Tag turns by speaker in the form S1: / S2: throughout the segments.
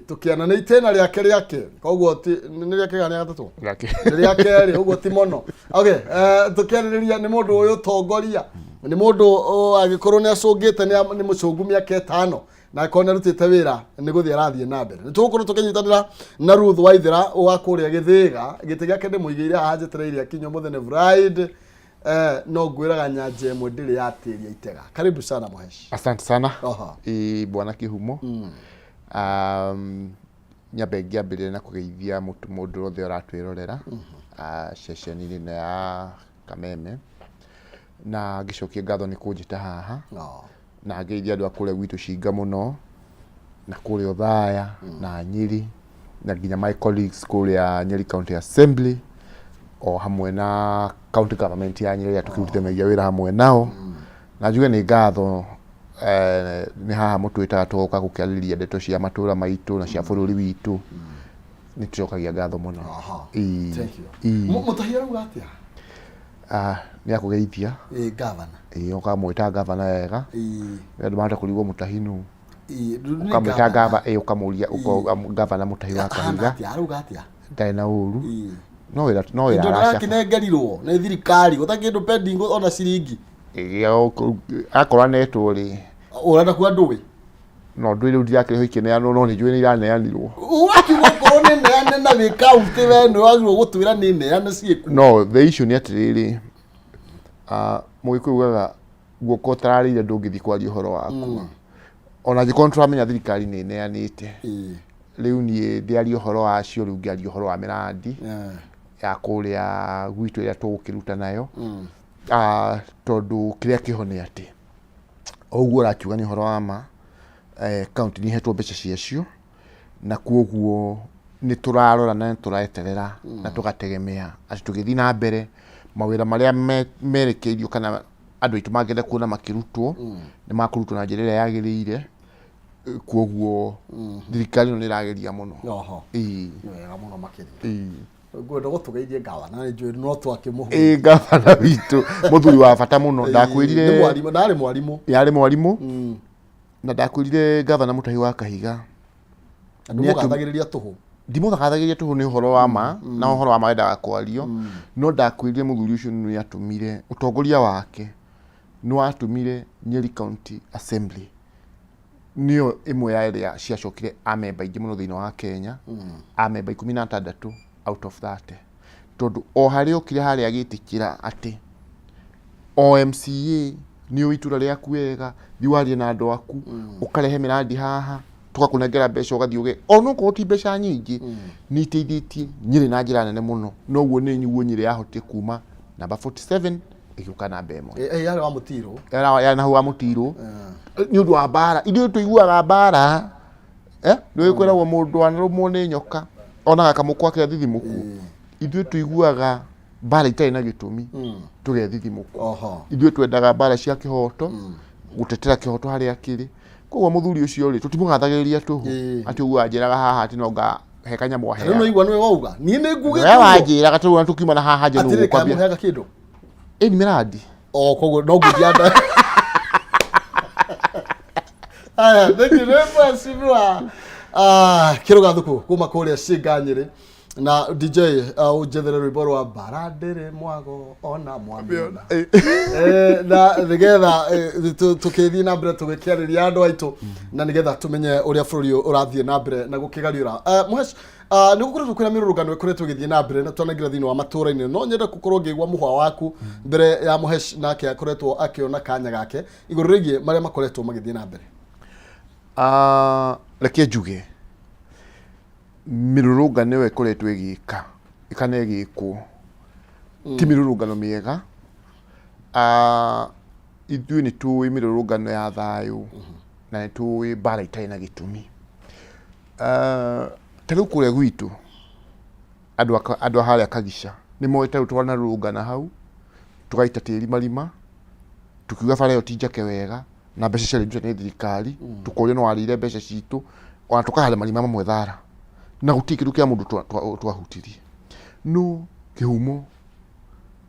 S1: tukiana na itena riake koguo ti ni riake gani gatatu riake ri uguo ti mono okay tukianiriria ni mundu uyu tongoria ni mundu agikorwo ni acungite ni mucungu miaka 5 na kone rutite wira ni guthia rathie na mbere ni tugukorwo tukinyitanira na Ruth Waithira wa kuria Githiga gite giake ndi muigiire ahanjetereirie akinyo muthene bride no gwiraga nyanje mwe ndiri yatiria itega karibu sana Muhesh.
S2: Asante sana bwana Kihumo. Nyabengia mbere na kugeithia mundu othe uratwirorera session-ini ya Kameme na gicokie ngatho ni kunjita haha na ngeithia andu akure gwitu Cinga muno na kure Othaya na Nyeri na nginya my colleagues kure Nyeri County Assembly o hamwe na county government ya Nyeri tukirutithanagia wira hamwe nao na njuge ni ngatho ni haha mutwitaga tugoka gukiarĩrĩria ndeto cia matura maitu na cia bururi witu ni tucokagia ngatho muno.
S1: Thank you. Mutahia ruga atia?
S2: Ni akugeithia
S1: governor
S2: ukamwita governor wega ndu mata kurigwo mutahinu ukamwita governor ukamuria uko governor mutahi wa Kahiga
S1: aruga atia
S2: ndai na uru no ira
S1: arasha kinengerirwo ni thirikari gutakindu pending ona ciringi
S2: akora netwo ri
S1: urenda ku andu we
S2: no ndu iri yake hoike ne no ni njwe ni iraneanirwo
S1: wati gukoro ni neane na we county we ndu wagirwo gutwira ni neane cieku
S2: no the issue ni atiriri mugikugaga guoko tararire ndungithi kwaria uhoro waku ona gikontra menya thirikari ni neanite riu ni ndiari uhoro wacio riu ngiari uhoro wa mirandi ya kuria gwitu ira tugukiruta nayo tondu kiria kihone ati oguo rakiuga ni horo ama county ni hetwo mbeca ciacio na kuoguo ni turarora na turaeterera na tugategemea ati tugithi na mbere mawira maria merekeirio kana andu itu magenda kuona makirutwo ni makurutwo na njira yagiriire kuoguo thirikari ni rageria muno
S1: wega muno makiria gwenda gutugeithie governor ni njwe no twakimuhu
S2: governor witu muthuri wa bata muno ndakwirire
S1: ni mwarimu ndari mwarimu
S2: yari mwarimu na ndakwirire governor mutahi wa Kahiga
S1: ni akathagiriria tuhu
S2: ndimuthagathagiria tuhu ni uhoro wa ma na uhoro wa maenda kwario no ndakwirire muthuri ucio ni atumire utongoria wake no atumire Nyeri County Assembly niyo imwe ya area ciacokire amemba ingi muno thiini wa Kenya amemba 16 out of that tondu o hari okire hari agitikira ati OMCA ni uitura riaku wega thiwarie na andu aku ukarehe mirandi haha tugakunengera mbeca ugathiuge ono ko ti mbeca nyingi ni teithitie Nyeri na njira nene muno no guo ni nyuo Nyeri yahotie kuma namba 47 ikiuka namba 1
S1: yale wa mutiro
S2: ya na wa mutiro ni undu wa bara ithu tuiguaga bara ni kwiragwo mundu anarumwo ni nyoka ona akamukwa ke thithimuku ithu tuiguaga bara itai na gitumi tugethithimuku ithu twendaga bara cia kihoto gutetera kihoto hari akiri koguo muthuri ucio ri tutimugathagiriria tuhu ati ugu anjiraga haha ati nonga hekanya mwahe
S1: no igwa niwe wauga ni ngugite
S2: we wanjiraga tu tukiuma na haha nje
S1: no kwambia hega kindu
S2: ni miradi
S1: koguo no nguthianda aya ndikiremba sibwa kiruga thuku kuma kuria Cinga Nyeri na DJ ujethere rwimbo rwa baradere mwago ona mwamiona na nigetha tukithi na mbere tugikiariria andu aitu na nigetha tumenye uria bururi urathie na mbere na gukigariura Muhesh ni gukoretwo kwina mirurungano ikoretwo githie na mbere na twanagira thiini wa matura-ini no nyenda gukorwo ngigwa muhwa waku mbere ya Muhesh nake akoretwo akiona kanya gake iguru rigie maria makoretwo magithie na mbere
S2: reke njuge mirurungano we koretwo igika ikana igikwo ti mirurungano miega ithuĩ nĩ tũĩ mirurungano ya thayu na nĩ tũĩ bara itarĩ na gĩtũmi ta rĩu kũrĩa gwitũ andũ harĩa Kagica nĩ moĩte twana rũrungana hau tugaita tĩri marima tukiuga bara ĩyo ti njake wega na mbeca ciarĩ nĩ thirikari tukorio no warĩire mbeca citũ ona tukahanda marima mamwe thara na guti kindu kia mundu twahutirie no Kihumo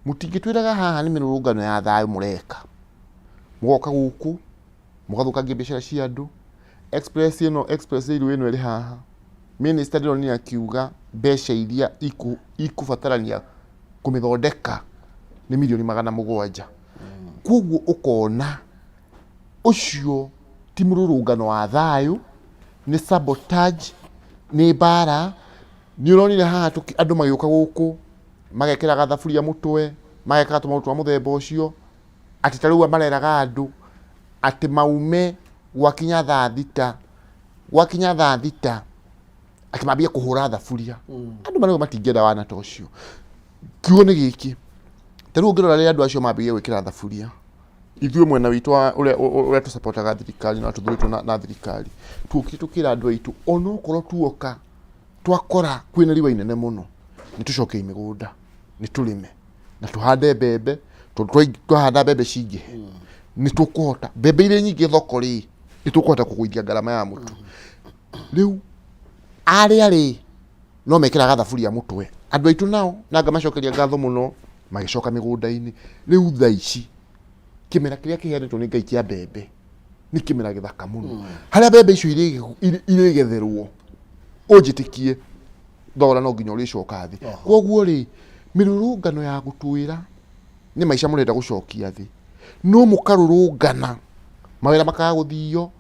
S2: mutingitwiraga haha ni mirurungano ya thayu mureka mugoka guku mugathukangia biashara cia andu express ino iri haha minister ndiro ni akiuga mbeca iria ikubatarania kumithondeka ni milioni 700 koguo ukona ucio ti mururungano wa thayu ni sabotage ni bara ni uronire haha andu magioka guku magekera gathaburia mutwe mageka tumutu wa muthemba ucio ati tariu mareraga andu ati maume gwakinya thaa thita ati mambia kuhura thaburia andu marego matingenda wana ta ucio kiugo ni giki tariu ngirora ri andu acio mambia gwikira thaburia ithuĩ mwena witũ ũrĩa tũsupportaga thirikari na tũthurĩtwo na thirikari tukira andũ aitũ ona okorwo tuoka twakora kwĩna riũa inene mũno nĩ tũcoke mĩgũnda nĩ tũrĩme na tũhande mbembe twahanda mbembe cingĩhe nĩ tũkũhota mbembe irĩ nyingĩ thoko rĩ nĩ tũkũhota kũgũithia ngarama ya mũtu rĩu arĩ no mekĩraga thaburia mũtwe andũ aitũ nao nanga macokeria ngatho mũno magĩcoka mĩgũnda-inĩ rĩu thaa ici kimera kiria kiheretwo ni Ngai kia mbembe ni kimera githaka muno haria mbembe icio iregetherwo unjitikie thogora no nginya uricoka thi koguo ri mirurungano ya gutwira ni maica murenda gucokia thi no mukarurungana mawira makaga guthio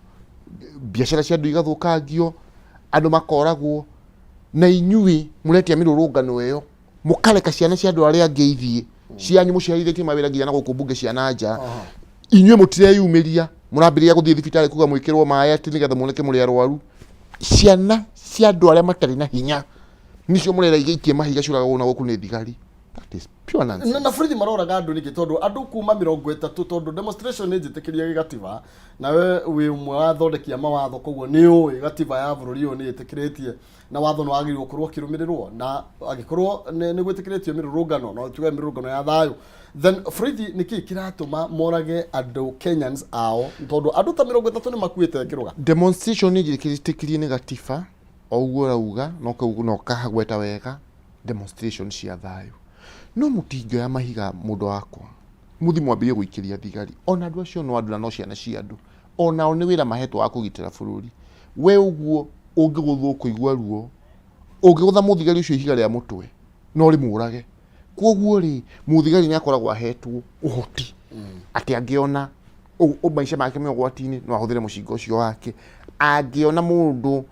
S2: biashara cia andu igathukangio andu makoragwo na inyui muretia mirurungano iyo mukareka ciana cia andu aria angi ithie cianyu muciarithĩtie mawĩra nginya na gũkũ mbunge cia nanja inyuĩ mũtireyumĩria mũrambĩrĩria gũthiĩ thibitarĩ kuga mwĩkĩrwo maĩ atĩ nĩgetha muoneke mũrĩ arwaru ciana cia andũ arĩa matarĩ na hinya nicio mũrera igĩikie mahiga ciũragwo na gũkũ nĩ thigari that is pure nonsense
S1: na borithi maroraga andũ nĩkĩ tondũ andũ kuma 30 tondũ demonstration nĩ njĩtĩkĩrie gĩgatiba nawe wĩ ũmwe wa thondekia mawatho koguo nĩ ũĩ gatiba ya bũrũri ũyũ nĩ ĩtĩkĩrĩtie na watho no agĩrĩirwo gũkorwo kĩrũmĩrĩrwo na agĩkorwo nĩ gwĩtĩkĩrĩtio mĩrũrũngano no tuge mĩrũrũngano ya thayũ then borithi nĩkĩ kĩratũma morage andũ Kenyans ao tondũ andũ ta 30 nĩ makuĩte kĩrũga
S2: demonstration nĩ njĩtĩkĩrie nĩ gatiba oguo rauga no kahagweta wega demonstration cia thayũ no mutingioya mahiga mundu wakwa muthi mwambie guikiria thigari ona andu acio no andu na no ciana cia andu ona o ni wira mahetwo wa kugitira bururi we uguo ungiguthwo kuigwa ruo ungigutha muthigari ucio ihiga ria mutwe no rimurage koguo ri muthigari ni akoragwo ahetwo uhoti ati angiona maica make me gwatini no ahuthire mucingo ucio wake angiona mundu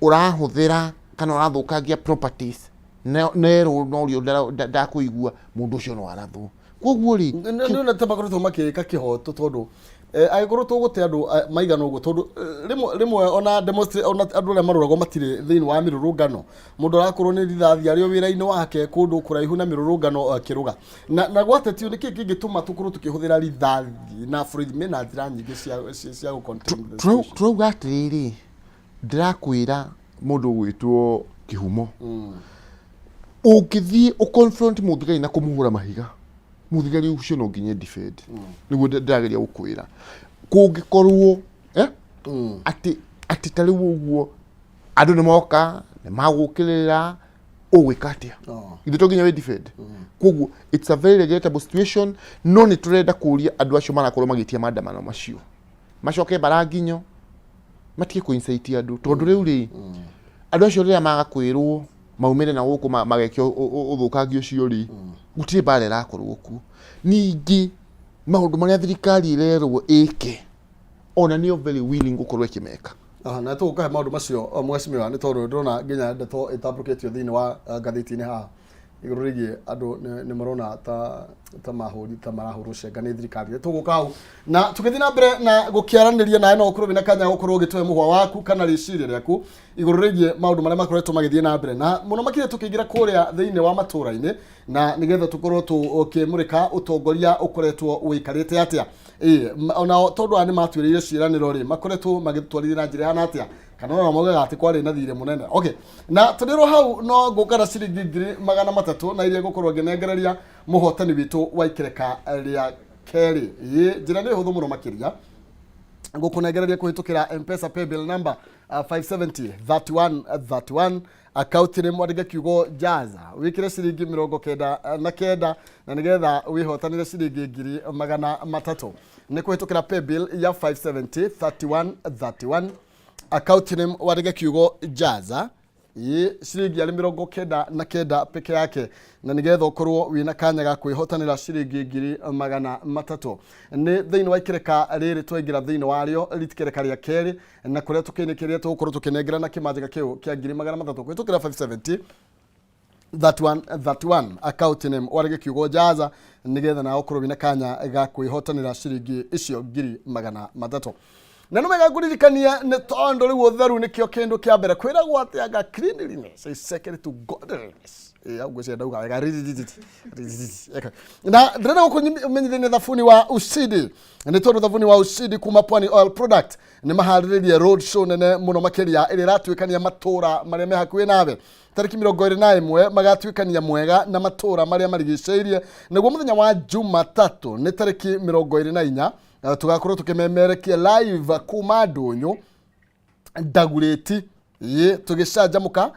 S2: urahuthira kana urathukangia properties nero no rio ndakuigua mundu ucio no arathwo koguo ri
S1: ndio na tabakoretwo makika kihoto tondu agĩkorwo tũgũte andũ maigana ũguo tondũ rimwe ona demonstrate ona andũ arĩa marũragwo matirĩ thĩinĩ wa mĩrũrũngano mũndũ arakorwo nĩ rithathi arĩ wĩra-inĩ wake kũndũ kũraihu na mĩrũrũngano kĩrũga na gwatetio nĩ kĩĩ kĩngĩtũma tũkorwo tũkĩhũthĩra rithathi na borithi mena njĩra nyingĩ cia gũcontain
S2: turauga atĩrĩrĩ ndĩrakwĩra mũndũ gwĩtwo Kĩhumo ũngĩthiĩ ũconfront mũthigari na kũmũhũra mahiga muthigari ucio no nginya defend niguo ndageria gukwira kũngĩkorwo ati tari uguo andu ni moka ni magukirira ũgwĩka atĩa ithe to nginya we defend koguo it's a very regrettable situation no ni turenda kuria andu acio marakorwo magitia maandamano macio macoke baranginyo matige kuincite andu tondu riu ri andu acio rĩrĩa magakwĩrwo maumire na guku magekio uthukangio cio ri gutire bare rakorwo ku ningi maundu maria thirikari irerwo ike ona ni very willing gukorwo ikimeka
S1: na tukahe maundu macio mwacimira ni tondu ndona nginya ndeto itabroketio thini wa ngathĩti-inĩ haha iguru rigie andu ni marona ta mahuri ta marahuru cenga ni thirikari tuguka hau na tugithi na mbere na gukiaraniria nawe no ukorwo wina kanya gukorwo ugitwe muhwa waku kana riciria riaku iguru rigie maundu maria makoretwo magithie na mbere na muno makire tukiingira kuria thiini wa matura-ini na nigetha tukorwo tukimurika utongoria ukoretwo wikarite atia ona tondu ani matwirire ciiraniro ri makoretwo magitwarithia na njira ya atia kana no mogaga ati kwari na thire munene okay na tundirwo hau no ngukara ciringi 300 na iria gukorwo ngenengereria muhotani witu wa ikereka ria keri njira ni huthu muno makiria ngukunengereria kuhitukira M-Pesa paybill number 570 3131 account ni mwandige kiugo jaza wikire ciringi 99 na nigetha wihotanire ciringi 300 ni kuhitukira paybill ya 570 3131 account name warige kiugo Jaza ciringi ari 99 peke yake na nigetha ukorwo wina kanya ga kwihotanira ciringi 300 ni thiini wa ikireka riri twengira thiini wario ritikireka ria keri na kuria tukinikiria tukorwo tukinengira na kimanjika kiu kia 300 kwitukira 570 that one account name warige kiugo Jaza nigetha na ukorwo wina kanya ga kwihotanira ciringi icio 300 na numega kuririkania ne tondo ri wotheru ni kio kindu kia mbere kwira gwate aga cleanliness is secret to godliness agwe cia dauga ga na ndrena kumenyithania thabuni wa Usidi ni tondo thabuni wa Usidi kuma Pwani Oil Product ni mahariririe road show nene muno makiria iri ratwikania matura maria me hakuhi nawe tariki 21 magatwikania mwega na matura maria marigiceirie niguo muthenya wa Jumatatu ni tariki 24 tugakorwo tukimemerekia live kuma Ndunyu Ndagureti tugicanjamuka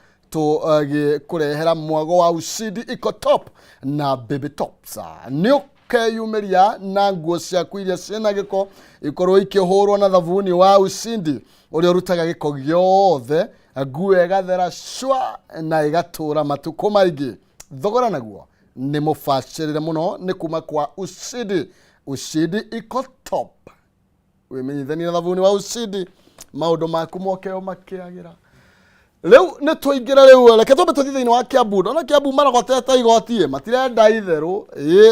S1: kurehera mwago wa Usidi iko top na baby tops ni ukeyumeria na nguo ciaku iria ciena giko ikorwo ikihurwo na thabuni wa Usidi uria urutaga giko giothe nguo igathera shwa na igatura matuko maingi thogora naguo ni mufacirire muno ni kuma kwa Usidi iko top wimenyithania thabuni wa Usidi maundu maku mokeo makiagira leu ne toigira leu reke tobe tuthiini wa Kiambu na Kiambu maragoteta igotie matirenda itheru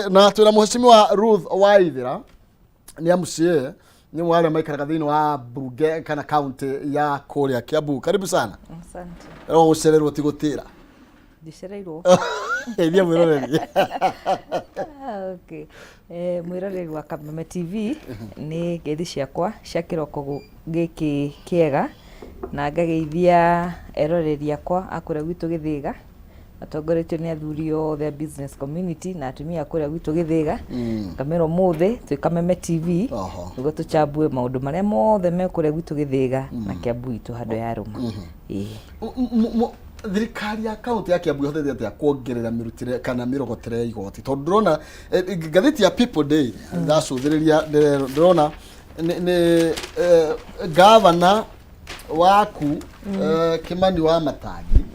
S1: na twira muheshimi wa Ruth Waithira ni MCA ni wale maikaraga thiini wa bunge kana county ya Kuria Kiambu karibu sana
S3: asante
S1: ro ucererwo tigutira
S3: ndicereirwo
S1: ndia mwiroreri
S3: okay mwiroreri wa Kameme TV ni gethi ciakwa cia kiroko giki kiega na ngageithia eroreri akwa akuria gwitu Githiga atongoretio ni athuri othe business community na atumia akuria gwitu Githiga kamero mothe twi Kameme TV niguo tuchambue maundu maria mothe me kuria gwitu Githiga na Kiambu itu handu ya Ruma
S1: thirikari ya kaunti ya Kiambu hotete atia kuongerera mirutire kana mirogotire igoti tondu ndrona gatheti ya People Day ndacuthiriria ndrona ni governor waku Kimani wa Matangi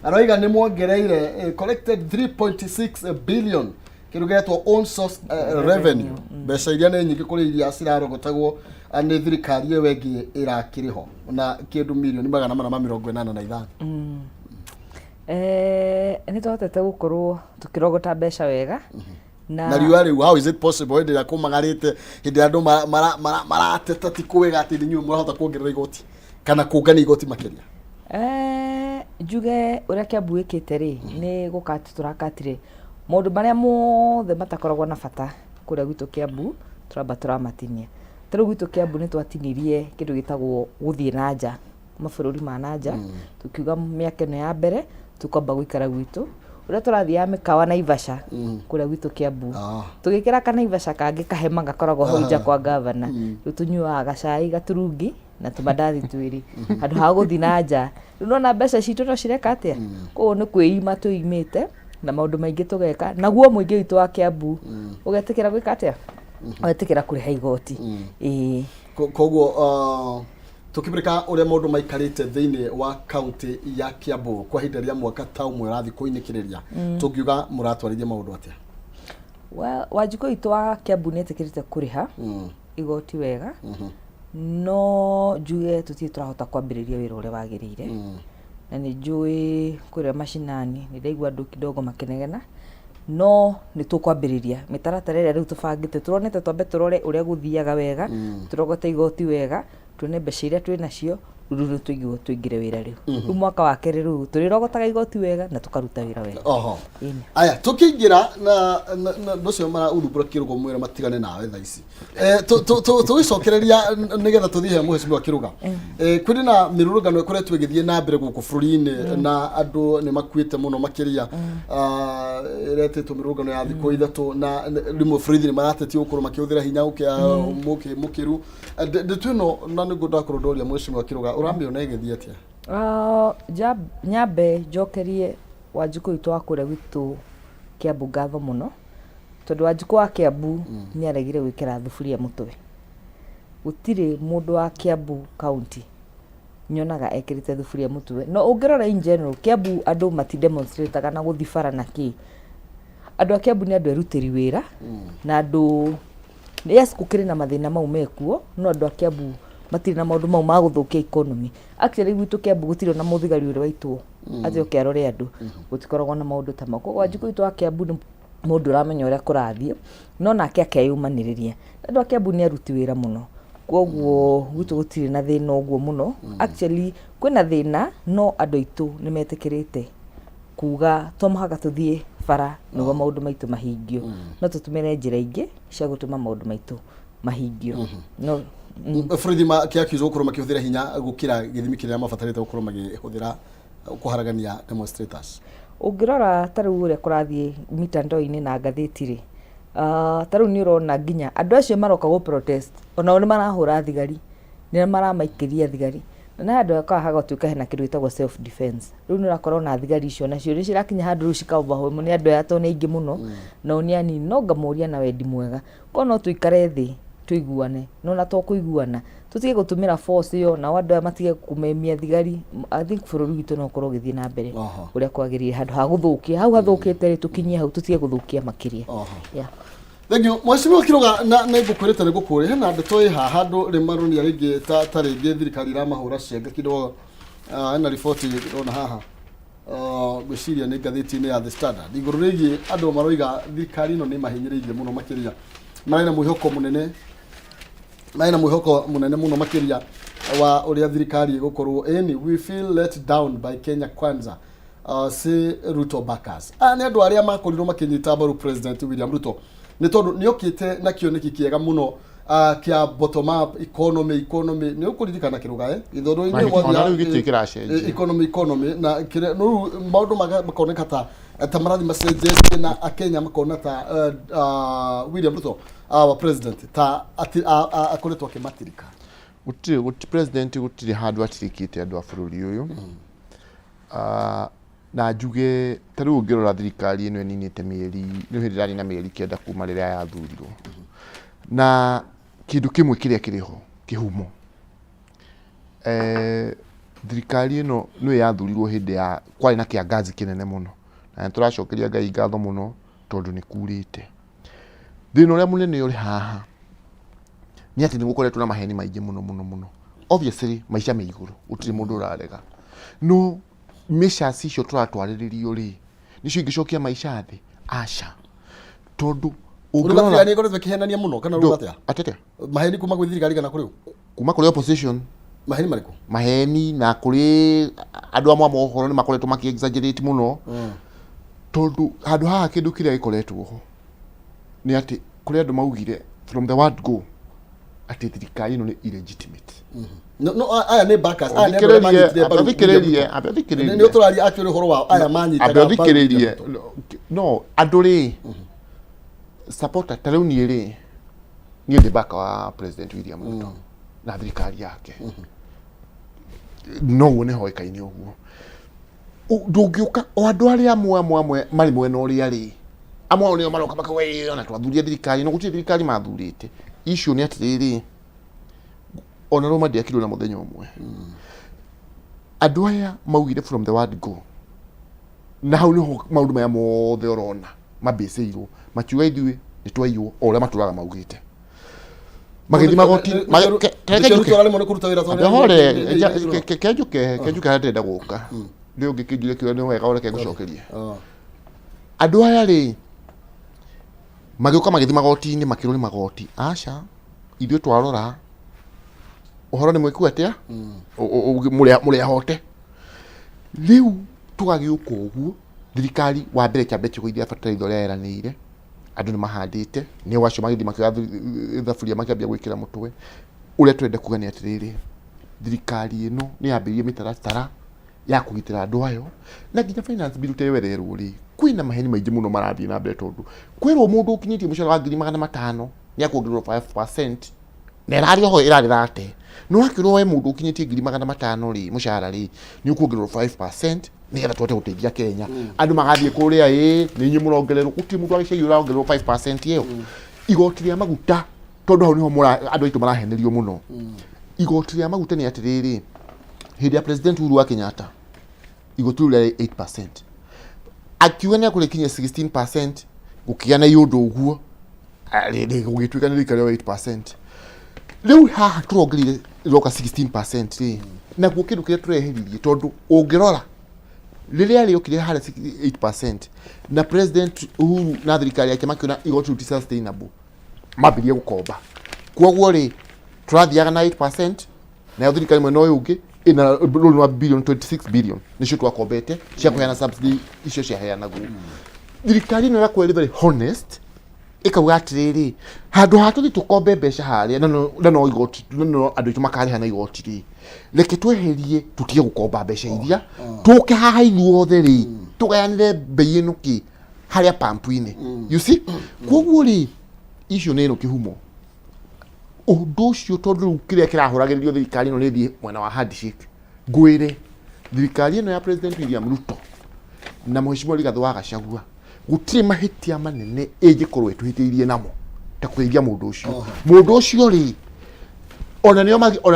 S1: aroiga ni mwongereire collected 3.6 billion kirugetwo on source revenue mbeca iria ni nyingi kuri iria cirarogotagwo ni thirikari iyo wengi irakiriho na kindu milioni 485
S3: ni tuhotete gukorwo tukirogota mbeca wega
S1: na riu how is it possible ndi akumagarite hindi andu marateta ti kuwega ati ni nyumu murahota kuongerera igoti kana kungania igoti makiria
S3: njuge uria Kiambu ikite ri ni gukati turakatire maundu maria mothe matakoragwo na bata kuria gwitu Kiambu turamba turamatinia turu gwitu Kiambu ni twatinirie kindu gitagwo guthie na nja mabururi ma nanja tukiuga miaka no ya mbere tukomba guikara gwitu uria turathia mikawa na Ivasha kuria gwitu Kiambu tugikira kana Ivasha kangi kahema gakoragwo hau nja kwa governor tunyuaga gacai gaturungi na tumandathi twiri handu ha guthi na nja nona mbeca citu no cireka atia ko ni kwima tuimite na maundu maingi tugeka naguo muingi witu wa Kiambu ugetikira gwika atia ugetikira kuriha igoti
S1: koguo tukibirika uria maundu maikarite thiini wa county ya Kiambu kwa hinda ria mwaka ta umwe rathi kuinikiriria tungiuga muratwarithia maundu atia
S3: wajiko itu wa Kiambu ni etikirite kuriha igoti wega no njuge tuti turahota kwambiriria wira uria wagirire na ni njui kuria mashinani ni ndaigua andu kidogo makenegena no ni tukwambiriria mitaratara ria riu tubangite turonete twambe turore uria guthiaga wega turogote igoti wega tuone mbeca iria twi nacio ruru tuigwo tuingire wira riu mwaka wa keri riu turirogotaga igoti wega na tukaruta wira wega
S1: aya tukiingira na ndocio mara uthumbura kirugo mwira matigane nawe tha ici tugicokereria nigetha tuthie muheshimiwa kiruga kwiri na mirurugano ikoretwe igithie na mbere guku bururi-ini na andu ni makuite muno makiria iretetwo mirurugano ya thiko ithatu na rimwe burithi ni maratetie gukuru makiuthira hinya ukia mukiru ndetwino na nigo ndakurondoria muheshimiwa kiruga urambe ona igithie atia
S3: nyambe njokerie Wanjiku itu akure gwitu Kiambu ngatho muno tondu Wanjiku wa Kiambu ni aregire gwikira thufuria mutwe gutire mundu wa Kiambu county nyonaga ekirite thuburia mutwe no ungirora in general Kiambu andu mati demonstrate na guthibara na ki andu a Kiambu ni andu erutiri wira na andu yes kukiri na mathina mau mekuo no andu a Kiambu matiri na maundu mau ma guthukia economy actually gwitu Kiambu gutiro na muthigari uri waitwo ati okiarore andu gutikoragwo na maundu ta mako wanjiku itu a Kiambu ni mundu ramenya uria kurathie no nake akeyumaniriria andu a Kiambu ni aruti wira muno koguo gwitu gutiri na thina uguo muno actually kwina thina no andu itu ni metikirite kuga tomahaga tuthie bara niguo maundu maitu mahingio no tutumire njira ingi cia gutuma maundu maitu mahingio no
S1: Fredima kiakizo gukorwo makihuthira hinya gukira githimi kiria mabatarite gukorwo magihuthira kuharagania demonstrators
S3: ungirora tariu uria kurathie mitandao-ini na ngatheti-ri tariu ni urona nginya andu acio maroka go protest ona ni marahura thigari ni maramaikiria thigari na andu akahaga tuika hena kindu gitagwo self defense riu ni urakorwo na thigari icio nacio ni cirakinya handu cikaumbaho ni andu yato ni ingi muno no ni ani no ngamuria na wendi mwega kono tuikare thi tuiguane no na to kuiguana tutige gutumira force yo na andu matige kumemia thigari I think bururi witu no korwo githie na mbere uria kwagirire handu ha guthukia hau hathukite ri tukinyie hau tutige guthukia makiria yeah.
S1: Thank you. Mwashimwa Kiruga na igukwirite ni gukuri hena andu toi haha andu rimarunia ringi ta ringi thirikari ra mahura cienge kidogo na report rona haha gwiciria ni ngatheti-ini ya The Standard iguru rigi andu maroiga thirikari no ni mahinyiririe muno makiria marina mwihoko munene muno makiria wa uria thirikari gukorwo we feel let down by Kenya Kwanza say Ruto backers ni andu aria makorirwo makinyita mbaru President William Ruto ni tondu ni okite na kioneki kiega muno kia bottom up economy ni ukuririkana Kiruga ithoro ini economy na kire no maundu makoneka ta marathi message na akenya makona ta William Ruto our president ta akoretwo akimatirika
S2: guti president gutiri handu atirikite andu a bururi uyu na njuge tariu ngirora thirikari ino ninite mieri ni hirari na mieri kenda kuma riria yathurirwo na kindu kimwe kiria kiriho kihumo thirikari ino ni yathurirwo hindi ya kwari na kiangazi kinene muno na turacokeria Ngai ngatho muno tondu ni kurite thina uria munene uri haha ni ati ni gukoretwo na maheni maingi muno obviously maisha me iguru utiri mundu urarega no misha sicio turatwariririo ri nicio ingicokia maisha thi aca tondu
S1: ungirora ni goretwo kihenania muno kana rugatia
S2: atete
S1: maheni kuma gwi thirikari kana kuri
S2: kuma kuri opposition
S1: maheni mariku
S2: maheni na kuri andu amwe mohoro ni makoretwo maki exaggerate muno tondu handu haha kindu kiria gikoretwo ho ni ati kuri andu maugire from the word go ati thirikari ino ni illegitimate
S1: no aya ne backers aya
S2: ne abathikiririe
S1: ni uturari actually horo wa aya manyitaga
S2: abathikiririe no anduri supporter tariuni ri ni the back wa President William Ruto na thirikari yake no wone hoikaini uguo ndungiuka o andu aria amwe mari mwena uria ri amwe ni maroka bakawe ona twathuria thirikari no gutie thirikari mathurite issue ni atiriri ona Roma ndiakirwo na muthenya umwe andu aya maugire from the word go na hau ni maundu maya mothe urona mabeceirwo makiuga ithuĩ nĩ twaiywo o ũrĩa matũraga maugĩte magĩthi magoti kenjuke harenda gũka rĩu ngĩkĩnjire kĩũria nĩ wega ũreke ngũcokerie andũ aya rĩ magĩũka magĩthi magoti-inĩ makĩrwo nĩ magoti aca ithuĩ twarora ũhoro nĩ mwĩku atĩa mũrĩ ahote rĩu tũgagĩũka ũguo thirikari wa mbere kĩambe kĩgũithia bataraitha ũrĩa yeranĩire andu ni mahandite ni wacio magithi makiga thaburia makiambia gwikira mutwe uria twenda kuga ni atiriri thirikari ino ni yambirie mitaratara ya kugitira andu ayo na nginya finance bill tewererwo ri kwina maheni maingi muno marathie na mbere tondu kwirwo mundu ukinyitie mushara wa 500 ni akuongererwo 5% na irario ho irarate no akirwo we mundu ukinyitie 500 ri mushara ri ni ukuongererwo 5% ni getha twote guteithia Kenya andu magathie kuria ni nyi murongererwo kuti mundu agicaiyo urongererwo 5% iyo igoti ria maguta tondu hau niho andu aitu marahenerio muno igoti ria maguta ni atiriri Hidi ya President Uhuru wa Kenyatta igoti rĩu 8%. Akiuga nĩ akũrĩkinyia 16%, gũkĩgĩa yũndũ ũguo gũgĩtuĩka nĩ rĩika rĩa 8%. Rĩu haha tũrongerire roka 16% rĩ. Na guo kĩndũ kĩrĩa tũreheririe tondũ ũngĩrora rĩrĩa rĩokire harĩa 8% na President Uhuru na thirikari yake makiona igoti rĩu ti sustainable, mambirie gũkomba. Kwoguo rĩ tũrathiaga na 8% na thirikari mwena ũyũ ũngĩ ina loan wa billion 26 billion nicio twakombete cia kuheana subsidy icio cia heanagwo. Thirikari ĩno yakwa ĩrĩ very honest ikauga atirĩrĩ handũ ha tũthi tũkombe mbeca harĩa na no igoti no andũ aitũ makarĩhana igoti rĩ, reke tweherie tutige gũkomba mbeca iria tũke haha ithuothe rĩ tũgayanire mbei ĩno kĩ harĩa pampu-inĩ. You see, kwoguo rĩ icio nĩ ĩno kĩhumo ũndũ ũcio tondũ kĩrĩa kĩrahũragĩrĩrio thirikari ĩno nĩ thiĩ mwena wa handshake. Ngwĩre thirikari ĩno ya President William Ruto na Mheshimiwa Rigathi wa Gachagua gũtirĩ mahĩtia manene ĩngĩkorwo ĩtũhĩtĩirie namo ta kũrĩithia mũndũ ũcio. Mũndũ ũcio rĩ ona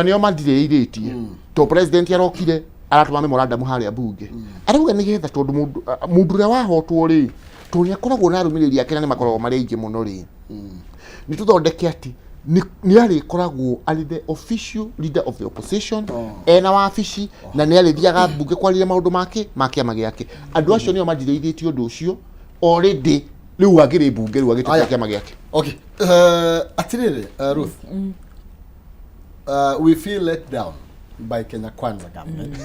S2: nĩo mathirĩirĩtie to President arokire aratũma memorandum harĩa bunge arauga nĩgetha tondũ mũndũ ũrĩa wahotwo rĩ to nĩ akoragwo na arũmĩrĩri ake na nĩ makoragwo marĩ aingĩ mũno rĩ nĩ tũthondeke atĩ nĩ arĩkoragwo arĩ the official leader of the opposition ena wabici na nĩ arĩthiaga bunge kwarĩria maũndũ ma kĩama gĩake. Andũ acio nĩo mathirĩirĩtie ũndũ ũcio already rĩu agĩrĩ bunge rĩu agĩtuĩka kĩama gĩake.
S1: Okay, atirĩrĩ Ruth, we feel let down by Kenya Kwanza government.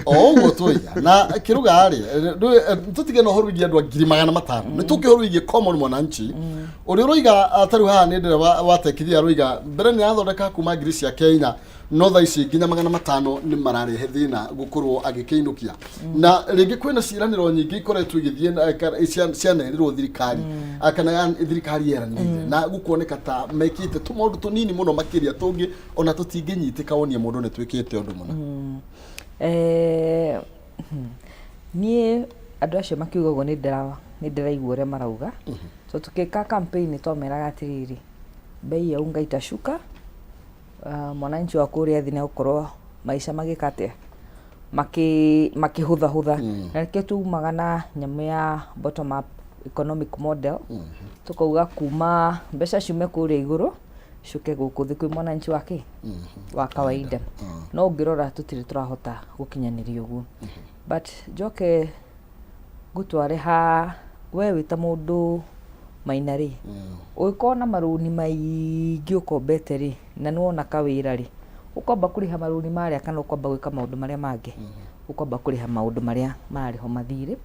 S1: Ũguo tũiga na kĩruga rĩ tũtige no horugia andũ 500,000 nĩ tũkĩhorugia common mwananchi ũrĩa roiga ataru haha nĩ ndĩra watekithia roiga mbere nĩ athondeka kuma ngiri cia Kenya no tha ici nginya 500 nĩ mararehe thĩna gũkorwo agĩkĩinũkia na rĩngĩ kwĩna ciĩranĩro nyingĩ ikoretwo igĩthiĩ cianerirwo thirikari kana thirikari yeranĩire na gũkuoneka ta mekĩte tũmaũndũ tũnini mũno makĩria tũngĩ ona tũtingĩnyitĩka wonia mũndũ nĩ twĩkĩte ũndũ mũno.
S3: Niĩ andũ acio makiugagwo nĩ ndĩraigua ũrĩa marauga so tũkĩka campaign twameraga atĩrĩrĩ bei ya unga itashuka, mwananchi wa kũrĩa thĩ nĩ gũkorwo maica magĩkate makĩhũthahũtha na rĩkĩ tumaga na nyamũ ya bottom up economic model tukauga kuma mbeca ciume kũrĩa igũrũ shuke gũkũ thĩ kwĩ mwananchi wake wa kawaida no ũngĩrora tũtirĩ tũrahota gũkinyanĩria ũguo but njoke gũtware ha we wĩta mũndũ mainarĩ ũgĩkorwo na marũni maingĩ ũkombete rĩ na nĩwona kawĩra rĩ ũkomba kũrĩha marũni marĩa kana ũkomba gwĩka maũndũ marĩa mangĩ ũkomba kũrĩha maũndũ marĩa marĩho mathirĩ.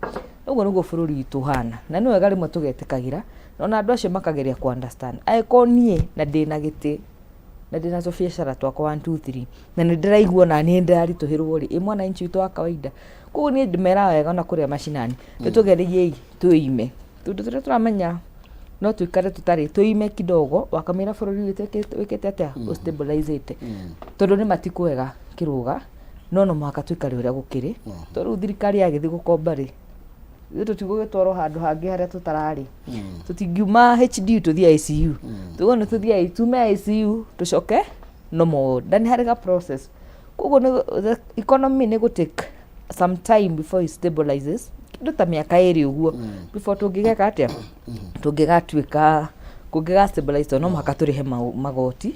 S3: Ũguo nĩguo bũrũri witũ ũhana na nĩ wega rĩmwe tũgetĩkagĩra na andũ acio makageria ku understand aĩkorwo niĩ na ndĩna gĩtĩ na ndĩna tũbiacara twakwa 1 2 3 na nĩ ndĩraigua na niĩ ndaritũhĩrwo rĩ mwananchi witũ wa kawaida. Koguo niĩ ndĩmera wega na kũrĩa macinani nĩtũgeriei twĩime tondũ tũrĩa tũramenya no tuikare tutari tuime kidogo wakamira bũrũri wĩkĩte atĩa stabilizate tondũ nĩ matikwega kiruga no mwaka tuikare ũrĩa gũkĩrĩ tondũ thirikari yagĩthi gũkomba rĩ tũtigũgĩtwarwo handũ hangĩ harĩa tũtararĩ tũtingiuma HD tũthie ICU tuone tũthie tume ICU tũcoke no more ndani harĩ ga process. Koguo the economy nĩ gũtake some time before it stabilizes ta mĩaka ĩrĩ ũguo before tũngĩgeka atĩa tũngĩgatuĩka kũngĩga stabilize no mũhaka tũrĩhe magoti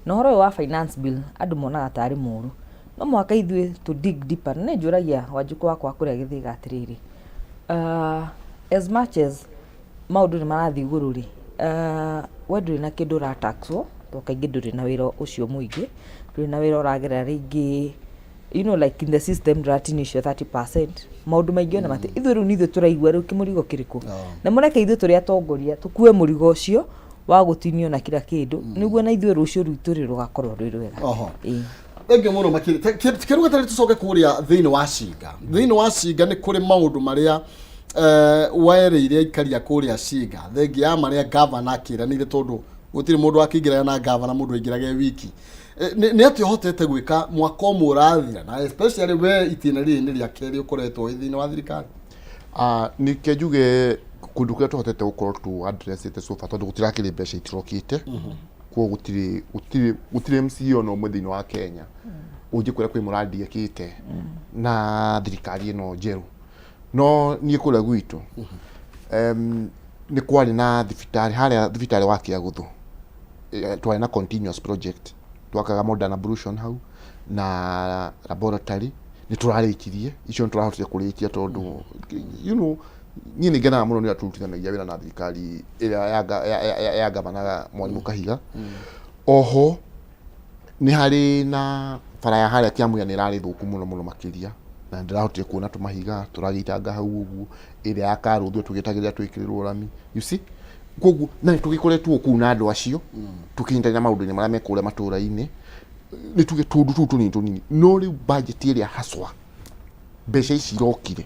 S3: na ũhoro wa finance bill andũ monaga tarĩ mũru no mũhaka ithuĩ to dig deeper. Nĩ njũragia Wanjikũ wakwa kũrĩa gĩthĩga atĩrĩrĩ as much as maũndũ nĩ marathiĩ igũrũ rĩ we ndũrĩ na kĩndũ ũrataxwo to kaingĩ ndũrĩ na wĩra ũcio mũingĩ ndũrĩ na wĩra ũragerera rĩngĩ you know like in the system ratinisho 30% maũndũ maingĩ na mate ithuĩ rĩu nithuĩ tũraigua rĩu kĩmũrigo kĩrĩkũ na mũreke ithuĩ tũrĩa atongoria tũkue mũrigo ũcio wa gũtinio na kila kĩndũ nĩguo na ithuĩ rũcio rwitũ rĩ rũgakorwo rwĩ rwega.
S1: Thank you mũno makĩria kĩruga tarĩ tũcoke kũrĩa thĩinĩ wa Ciga nĩ kũrĩ maũndũ marĩa waereire ikaria kũrĩa Ciga thengi ya marĩa governor akĩranĩire tondũ gũtirĩ mũndũ akĩingĩra na governor mũndũ aingĩrage wiki nĩ atĩ hotete gwĩka mwaka ũmwe ũrathira na especially we itina rĩrĩ nĩ rĩa kerĩ ũkoretwo thĩinĩ wa thirikari.
S2: Nĩ kĩnjuge kũndũ kũrĩa tũhotete gũkorwo tu address ĩte so far tondũ gũtirakĩrĩ mbeca itirokĩte kwa gutire MCA no muthini wa Kenya ungikwira kwi muradi akite na thirikari ino njeru no nie kula gwitu ni kwari na thibitari wa Kiaguthu twari na continuous project twakaga modern ablution hau na laboratory ni turarikirie icio turahotire kurikia tondu ni ngena muno ni aturutithanagia wira na thirikari ya gavana Mwalimu Kahiga. Oho ni hari na bara ya haria Kiamuya ni rari thuku muno makiria na ndirahotire kuona tumahiga turagitanga hau uguo iria yakaruthu tugitagiria twikirirwo rami you see koguo na tugikoretwo ku na andu acio tukindanya maundu-ini maria mekure matura-ini ni tuge tundu tunini no riu budget iria haswa mbeca ici irokire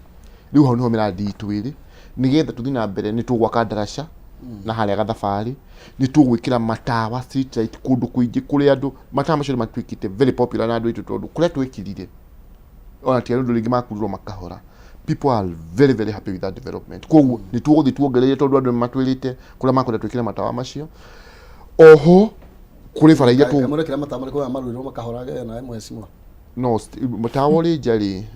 S2: riu hau niho miradi itu iri nigetha tuthi na mbere ni tugwaka darasha na haria gathabari ni tugwikira matawa street light kundu kuingi kuri andu matawa macio matwikite very popular na andu itu tondu kuria twikirire ona ti andu ringi makurwo makahora. People are very happy with that development. Koguo ni tuguthi tuongereire tondu andu matwirite kuria makwenda twikire matawa macio. Oho kuri bara iria tu
S1: kamure kira matawa mariko marwirwo makahora na mwesimo
S2: no matawa ri njari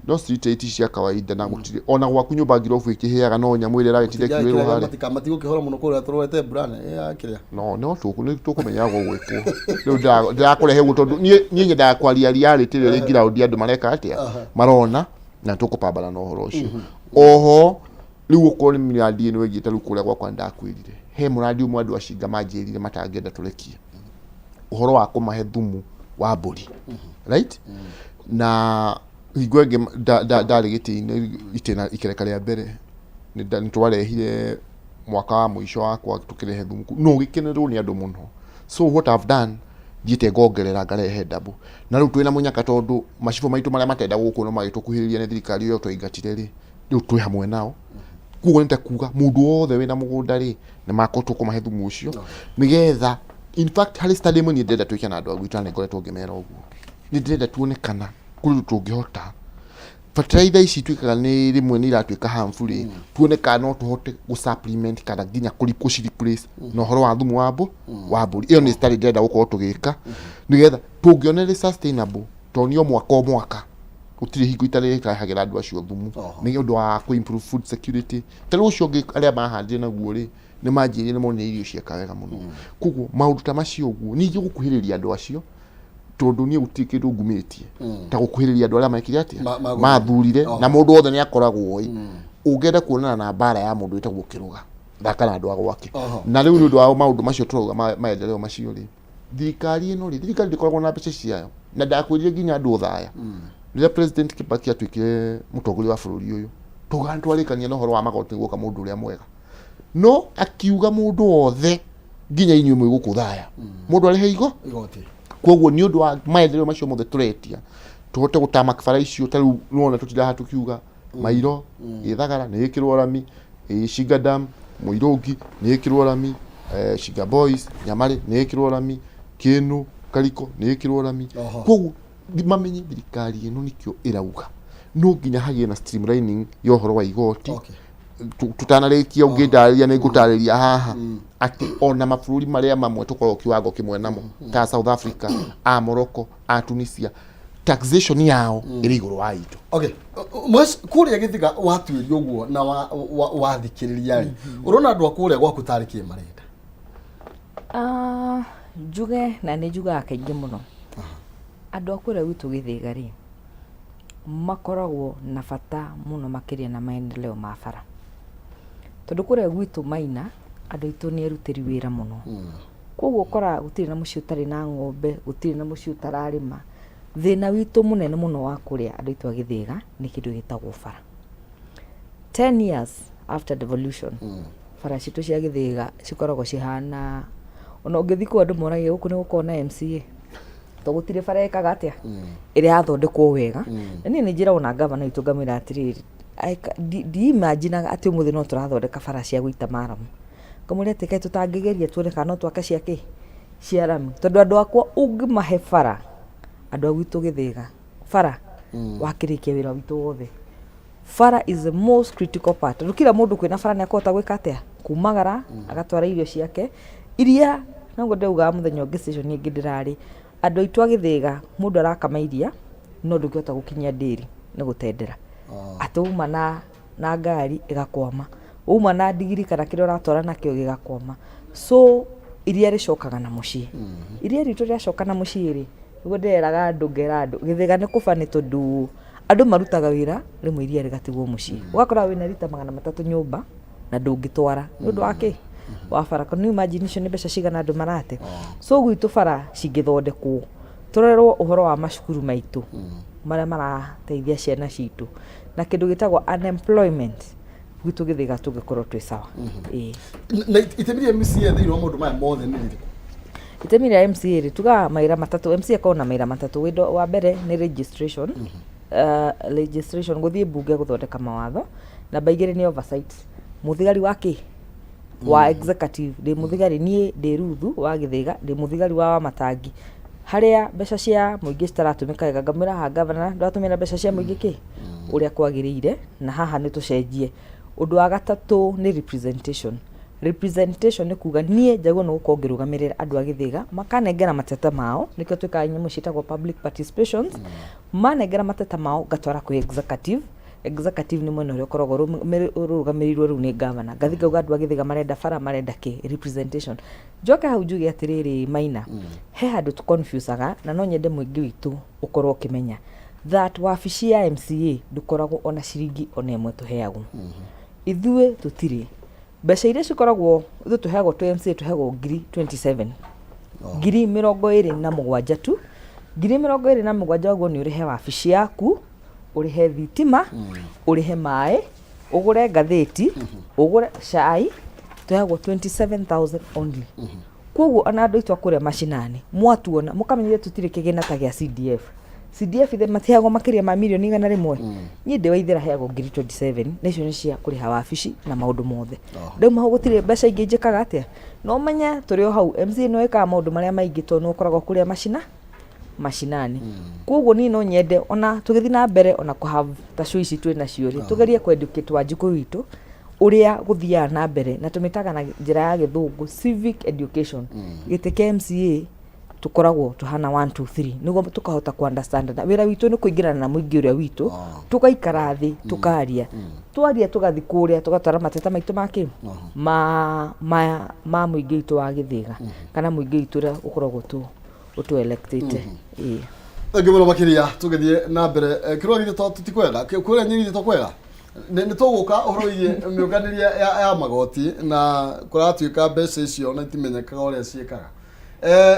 S2: no street light cia kawaida na gutire ona gwaku nyumba ngirofu ikiheaga no nyamu ile ragitire kiwiru hari
S1: matikamatigwo kihora muno kuria turwete brane akiria
S2: no tukumenya go gwikwo riu ndakurehe gutondu nie nyenda kwaria reality ri ground andu mareka atia marona na tukupambana no horo ucio. Oho riu ukoni miradi ino wegite riu kuria gwakwa ndakwirire he muradi umwe andu acinga manjirire matangenda turekie uhoro wa kumahe thumu wa mburi right na igwenge ndari giti-ini itena ikereka ria mbere ni twarehire mwaka wa mwisho wakwa tukirehe thumu no gikenerwo ni andu muno so what I've done thiete ngongerera ngarehe ndabu na riu twina munyaka tondu macibo maitu maria matenda guku no magitukuhiriria ni thirikari iyo twaingatire ri riu twi hamwe nao kugo nita kuga mundu wothe wina mugunda ri ni makotu kumahe thumu ucio nigetha in fact hari stadium ni ndenda twike na andu agwita na ngoretwo ngimera uguo ni ndenda tuonekana kuri tungihota fertilizer ici twikaga ni rimwe ni iratwika harmful tuoneka no tuhote gu supplement kana nginya kulipo replace no horo wa thumu wa mburi iyo ni study ndenda gukorwo tugika nigetha tungionere sustainable tonio mwaka utire hingo itare kahagira andu acio thumu ni undu wa ku improve food security tero ucio aria mahandire naguo ri ni manjiri ni mone irio cieka wega muno kuguo maundu ta macio uguo ni gukuhiriria andu acio tondu ni utikiru ngumitie ta gukuhiriria andu aria maikire atia mathurire na mundu wothe ni akoragwo ungenda kuonana na bara ya mundu itagwo kiruga thaka na andu agwake na riu ni undu wa maundu macio turuga maendeleo macio ri thirikari ino ndikoragwo na mbeca ciayo na ndakwirire nginya andu thaya rĩrĩa president Kibaki atwikire mutongoria wa bururi uyu tugantwarikania no horo wa magoti guka mundu uria mwega no akiuga mundu wothe nginya inyuĩ mwe gukuthaya mundu ari heigo igoti koguo ni undu wa maendeleo macio mothe turetia tuhote gutama kibara icio tariu nuona tutira hatukiuga mairo ithagara ni ikirwo rami Shiga Dam Muirongi ni ikirwo rami Shiga Boys Nyamari ni ikirwo rami Kinu Kariko ni ikirwo rami koguo mamenye thirikari ino nikio irauga no nginya hagie na streamlining yo horo wa igoti tutanarikia ungindaria ni ngutariria haha ati ona mabũrũri maria mamwe tukorwo kiwango kimwe namo ta South Africa a Morocco a Tunisia taxation yao iri iguru wa itu
S1: mwes kuria githiga watuirio guo na wathikiriria ri urona andu akuria gwaku tarikie marenda
S3: njuge na ni njuga akaingi muno andu akuria witu githiga ri makoragwo na bata muno makiria na maendeleo ma bara tondu kuria gwitu Maina andu itu ni erutiri wira muno koguo kora gutiri na muci utari na ng'ombe gutiri na muci utararima thina witu munene muno wa kuria andu itu agithiga ni kindu gitagwo bara 10 years after devolution bara citu cia githiga cikoragwo cihana ona ungithi ku andu moragia guku ni gukona MCA to gutire bara ekaga atia iri athondekwo wega ni njira ona gavana itu ngamira atiriri di imagine ati umuthi no turathondeka bara cia guita maramu kamuri ati kai tutangigeria tuone kana no twaka ciake cia rami tondu andu akwa ungimahe bara andu agwitu githiga bara wakirikia wira witu wothe bara is the most critical part kila mundu kwina bara ni akota gwika atia kumagara agatwara irio ciake iria naguo ndauga muthenya ũngĩ station ingĩ ndĩrarĩ andũ aitũ agĩthĩga mũndũ arakama iria no ndũngĩhota gũkinyia ndĩri nĩ gũtendera atĩ uma na ngari ĩgakwama uma na ndigiri kana kĩrĩa ũratwara nakĩo gĩgakwama so iria rĩcokaga na mũciĩ iria ritũ rĩacoka na mũciĩ rĩ nĩguo ndĩreraga andũ ngera andũ gĩthĩga nĩ kũba nĩ tondũ andũ marutaga wĩra rĩmwe iria rĩgatigwo mũciĩ ũgakora wĩna rita 300 nyũmba na ndũngĩtwara nĩ ũndũ wa kĩ wa bara kana imagine icio nĩ mbeca cigana andũ marate so gwitũ bara cingĩthondekwo tũrerwo ũhoro wa macukuru maitũ marĩa marateithia ciana citũ na kĩndũ gĩtagwo unemployment gwitũ gĩthĩga tũngĩkorwo twĩ sawa
S1: na itemi rĩa MCA thĩinĩ wa maũndũ maya mothe nĩ rĩrĩkũ?
S3: Itemi rĩa MCA rĩ tuga maira matatũ MCA korwo na maira matatũ wĩndo wa mbere nĩ registration registration gũthiĩ bunge gũthondeka mawatho na baigĩrĩ nĩ oversight mũthigari wa kĩ wa executive ndĩ mũthigari niĩ ndĩ ruthu wa gĩthĩga ndĩ mũthigari wa matangi harĩa mbeca cia mũingĩ citaratũmĩka wega ngamwĩra ha governor ndĩratũmĩra mbeca cia mũingĩ kĩ ũrĩa kwagĩrĩire na haha nĩ tũcenjie ũndũ wa gatatũ nĩ representation nĩ kuga niĩ njagwo nĩ gũkorwo ngĩrũgamĩrĩra andũ a gĩthĩga makanengera mateta mao nĩkĩo twĩkaga nyamũ ciĩtagwo public participations manengera mateta mao ngatwara kwĩ executive nĩ mwena ũrĩa ũkoragwo rũgamĩrĩirwo rĩu nĩ governor ngathi ngauga andũ a gĩthĩga marenda bara marenda kĩ representation njoke hau njuge atĩrĩrĩ Maina he handũ tũconfusaga na no nyende mũingĩ witũ ũkorwo ũkĩmenya that wabici ya MCA ndũkoragwo ona ciringi ona ĩmwe tũheagwo ithuĩ tũtirĩ mbeca iria cikoragwo ithuĩ tũheagwo tũ MCA tũheagwo ngiri 27 ngiri 27 tu ngiri 27 ũguo nĩ ũrĩhe wabici yaku ũrĩhe thitima ũrĩhe maĩ ũgũre ngathĩti ũgũre cai tũheagwo 27,000 only koguo ana andũ aitũ akũrĩa macinani mwatuona mũkamenyire tũtirĩ kĩgĩna ta gĩa CDF ithe matiheagwo makĩria ma milioni 100 niĩ ndĩ waithĩra heagwo ngiri 27 na icio nĩ cia kũrĩha wabici na maũndũ mothe ndauma hau gũtirĩ mbeca ingĩ njĩkaga atĩa no menye tũrĩ o hau MCA no ĩkaga maũndũ marĩa maingĩ tondũ nĩ ũkoragwo kũrĩa macinani koguo niĩ no nyende ona tũgĩthiĩ na mbere ona kũhave ta show ici twĩ nacio rĩ tũgerie kweducate wanjikũ witũ ũrĩa gũthiaga na mbere na tũmĩtaga na njĩra ya gĩthũngũ civic education gĩtĩ kĩa MCA tukoragwo tuhana 1 2 3 niguo tukahota ku understand na wira witu ni kuingirana na muingi uria witu tukaikara thi tukaria twaria tugathi kuria tugatwara mateta maitu maki ma muingi witu wa githiga kana muingi witu uria ukoragwo tu elected
S1: ngĩmũno makiria tugithie na mbere kirwa githĩ tutikwega kuria nyingi tũkwega nĩ tũgũka ũhoro wĩgiĩ mĩũnganĩria ya magoti na kũratuĩka mbeca icio na itimenyekaga ũrĩa ciĩkaga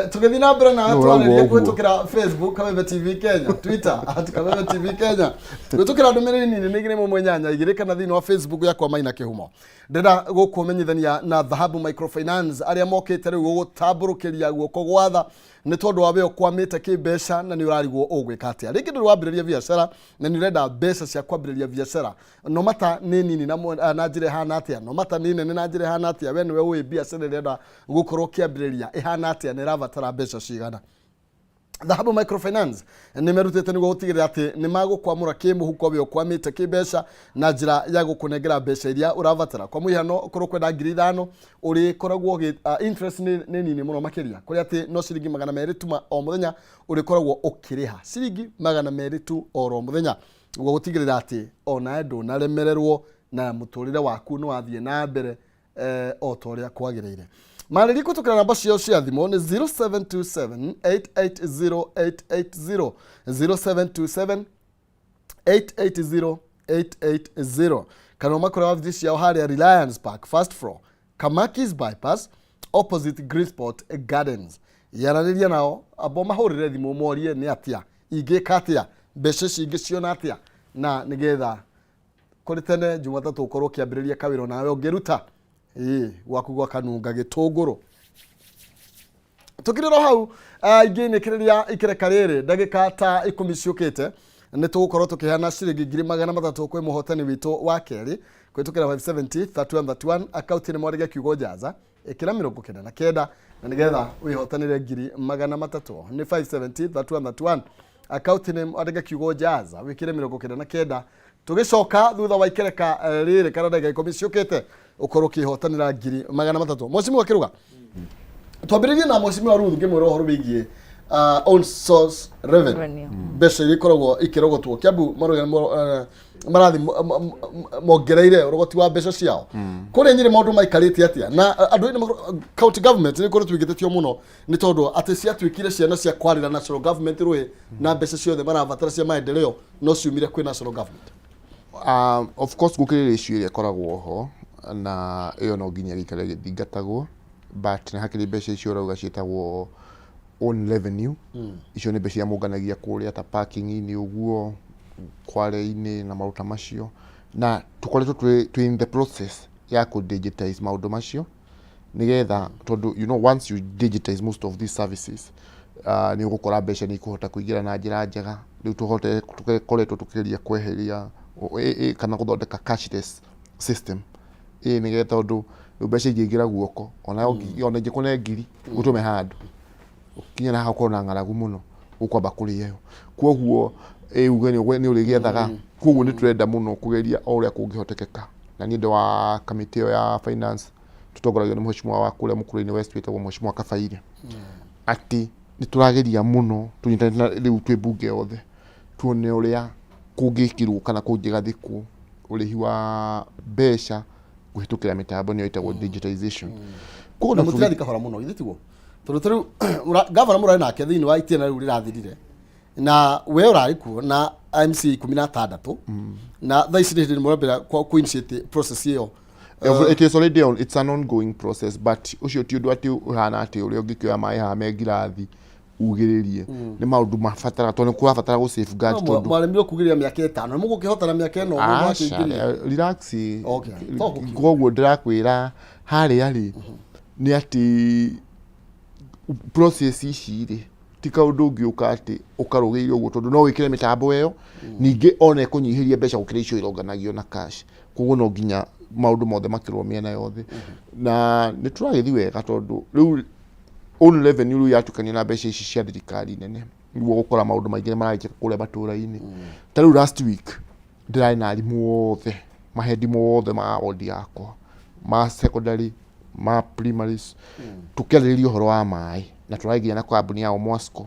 S1: tugithii na mbere na twarĩrie kũhĩtũkĩra Facebook Kameme TV Kenya Twitter @Kameme TV Kenya gũtũkĩra ndũmĩrĩri nini nĩ igĩrĩ mũmwe nyanya igĩrĩ kana thĩinĩ wa Facebook yakwa Maina Kĩhumo ndĩrenda gũkũmenyithania na Dhahabu Microfinance arĩa mokĩte rĩu gũtambũrũkĩria guoko gwatha nĩ tondũ wa weo kwamĩte kĩmbeca na nĩ ũrarigwo ũgwĩka atĩa rĩngĩ ndũrĩ wambĩrĩria biacara na nĩ ũrenda mbeca cia kwambĩrĩria biacara no mata nĩ nini na njĩra ihana atĩa no mata nĩ nene na njĩra ihana atĩa we nĩwe ũĩ biacara ĩrenda gũkorwo kĩambĩrĩria ihana atĩa na ĩrabatara mbeca cigana Dhahabu Microfinance nĩ merutĩte nĩguo gũtigĩrĩra atĩ nĩ magũkwamũra kĩmũhuko weo kwamĩte kĩmbeca na njĩra ya gũkũnengera mbeca iria ũrabatara kwa mũhiano ũkorwo kwenda 5,000 ũrĩkoragwo interest nĩ nini mũno makĩria kũrĩa atĩ no ciringi 200 tu o mũthenya ũrĩkoragwo ũkĩrĩha ciringi 200 tu o mũthenya nĩguo gũtigĩrĩra atĩ ona ndũnaremererwo na mũtũrĩre waku nĩ wathiĩ na mbere o ta ũrĩa kwagĩrĩire Marĩri kũtũkĩra namba ciao cia thimũ nĩ 0727880880 0727880880 kana ũmakore wabici ciao harĩa Reliance Park First Floor Kamakis Bypass opposite Greensport Gardens yaranĩria nao abo mahũrĩre thimũ morie nĩ atĩa ingĩka atĩa mbeca cingĩciona atĩa na nĩgetha kũrĩ tene Jumatatũ ũkorwo kĩambĩrĩria kawĩra nawe ũngĩruta waku gwa kanunga gĩtũngũrũ tukiriro hau ingĩ nĩkĩrĩria ikereka rĩrĩ ndagĩka ta 10 ciũkĩte nĩ tũgũkorwo tũkĩheana ciringi 300 kwĩ mũhotani witũ wa kerĩ kwĩtũkĩra 570 3131 akaunti nĩ mwarĩge kiugo njaza ĩkĩra 49 na nĩgetha wĩhotanĩre 300 nĩ 570 3131 akaunti nĩ mwarĩge kiugo njaza wĩkĩre 49 tũgĩcoka thutha wa ikereka rĩrĩ kana ndagĩka 10 ciũkĩte ukorwo kihotanira 300 mwasimu wakiruga twambiririe na Mheshimiwa Ruth ngimwira uhoro bigie own source revenue mbeca iria ikoragwo ikirogotwo Kiambu marathi mongereire urogoti wa mbeca ciao kuri Nyeri maundu maikarite atia na andu ni county government ni kuri twigitetio muno ni tondu ati cia twikire ciana cia kwarira national government rwe na mbeca ciothe marabatara cia maendeleo no ciumire kwi national government.
S2: Of course gukirira issue iria koragwo ho na iyo no nginya gikare githingatagwo but na hakiri mbeca icio rauga cietagwo own revenue icio ni mbeca munganagia kuria ta parking ini uguo kware-ini na maruta macio na tukoretwo twi in the process ya ku digitize maundu macio nigetha tondu you know once you digitize most of these services ni ugukora mbeca ni kuhota kuingira na njira njega riu tuhote tukoretwo tukiria kweheria kana guthondeka cashless system nigetha tondu mbeca ingira guoko ona ngikune ngiri utume handu kinya na hakoro na ngaragu muno ukwamba kuri yeyo kwoguo ugeni ni urigiethaga kwoguo ni turenda muno kugeria uria kungihotekeka na ni ndo wa kamiti ya finance tutongoragio ni mheshimiwa wa kule Mukuru-ini West witagwo mheshimiwa Kafaire ati ni turageria muno tunyitana riu twi bunge yothe tuone uria kungikirwo kana kungigathikwo urihi wa mbeca kuhitukira mitambo ni itagwo digitization
S1: kwoguo ni mutirathika hora muno ithitwo tondu governor murai nake thiini wa itena riu rirathirire na we urari ku na MC 16 na thaa ici ndi murabira ku initiate process iyo.
S2: It is already on, it's an ongoing process but ucio ti undu ati uhana ati uri ungikioya mai ha me ngirathi ugiririe ni maundu mafatara tondu kurafatara gu safeguard tondu
S1: mwalemiro kugiria miaka 5 mugukihotana miaka ino
S2: relax kwoguo ndirakwira hari ari ni ati process ici ri ti kaundu ungiuka ati ukarugiire uguo tondu no wikire mitambo eyo ninge ona kunyihiria mbeca gukira icio ironganagio na cash kwoguo no nginya maundu mothe makirwo miena yothe na ni turagithi wega tondu riu own revenue riu yatukania na mbeca ici cia thirikari nene niguo gukora maundu maingi marajika kuria matura-ini ta riu last week ndirai na arimu othe mahedi mothe ma ward yakwa ma secondary ma primaries tukiarĩrĩria uhoro wa mai na turagiria na kambuni ya Mwasco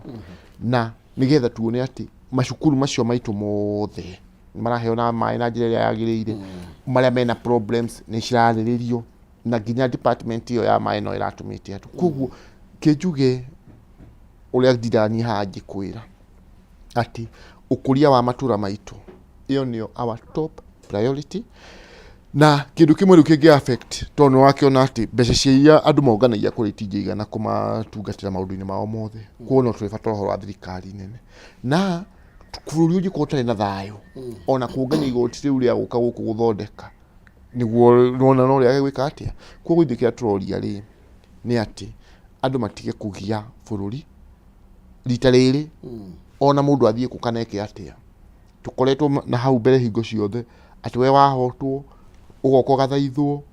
S2: na nigetha tuone ati macukuru macio maitu mothe maraheo na mai na njira ya yagiriire maria mena problems ni cirarĩrĩrio na nginya department iyo ya mai no iratumite atu koguo kijuge uria ndidani haji kwira ati ukuria wa matura maitu iyo nio our top priority na kindu kimwe riu kingi affect tono wakiona ati mbeca cia andu monganagia kuri tije na kumatungatira maundu-ini mao mothe kuona turibatara horo wa thirikari nene na bũrũri ũngi kotari na thayo ona kungania igoti riu ria guka guku guthondeka niguo nona no ria gwika atia koguo ithikira turoria ri ni ati andu matige kugia bũrũri rita riri ona mundu athie kukaneke atia tukoretwo na hau mbere hingo ciothe ati we wahotwo ugoko gathaithwo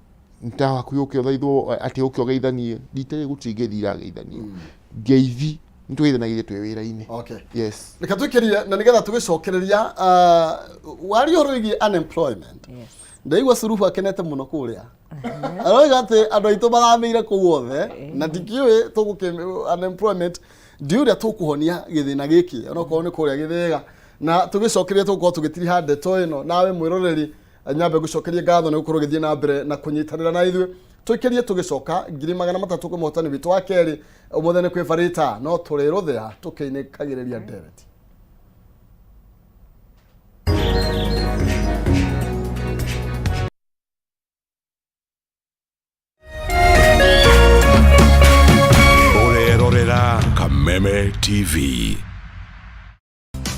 S2: ntawa kuyuke thaithwo ati ukyo geithanie rita gutingithira geithanie ngeithi nitwithanagirie twi wira-ini.
S1: Okay.
S2: Yes.
S1: Reka twikiria na nigetha tugicokereria wari urugi unemployment.
S3: Yes.
S1: Ndaigua Suruhu akenete muno kuria. Aroiga ati andu aitu maramire kuu othe na ndikiwe tuguke unemployment ndiuria tukuhonia githina giki ona ko ni kuria githega na tugicokereria tuguko tugitiri ndeto ino nawe mwiroreri nyambe gucokeria ngatho ni gukorwo githie na mbere na kunyitanira na ithuĩ twikirie tugicoka 300 kumotani witu wa keri umuthe ni kwibarita no turiruthia tukiinikagiriria ndereti.
S4: Urerorera Kameme TV.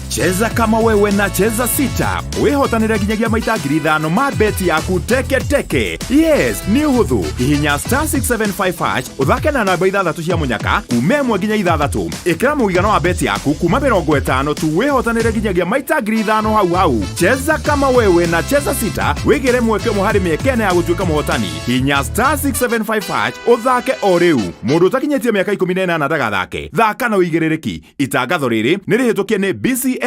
S4: Cheza kama wewe na cheza sita. Wihotanire nginyagia maita 5,000 ma beti yaku teke teke. Yes, ni uhuthu. Hihinya *675# uthake na namba 6 cia munyaka kuma 1 nginya 6. Ikira muigano wa beti yaku kuma 50 tu wihotanire nginyagia maita 5,000 hau hau. Cheza kama wewe na cheza sita. Wigire mweke muhari miekene ya gutuika muhotani. Hihinya *675# uthake o riu. Mundu utakinyetie miaka 18 ndagathake. Thaka na uigirereki. Itangatho riri ni rihitukie ni BCLB.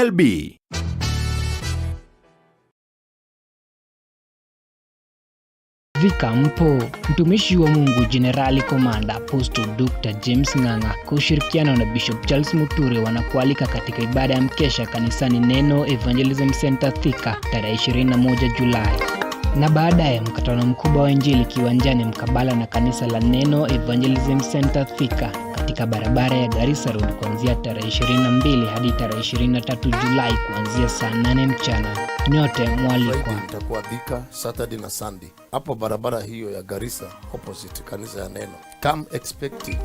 S5: Thika mpo. Mtumishi wa Mungu Generali Commander Apostle Dr. James Ng'ang'a kwa ushirikiano na Bishop Charles Muture wanakualika katika ibada ya mkesha kanisani Neno Evangelism Center Thika tarehe 21 Julai. Na baadaye mkutano mkubwa wa Injili kiwanjani mkabala na kanisa la Neno Evangelism Center Thika katika barabara ya Garissa Road kuanzia tarehe 22 hadi tarehe 23 Julai kuanzia saa 8 mchana. Nyote mwalikwa.
S6: Itakuwa Thika Saturday na Sunday. Hapo barabara hiyo ya Garissa opposite kanisa ya Neno. Come expecting.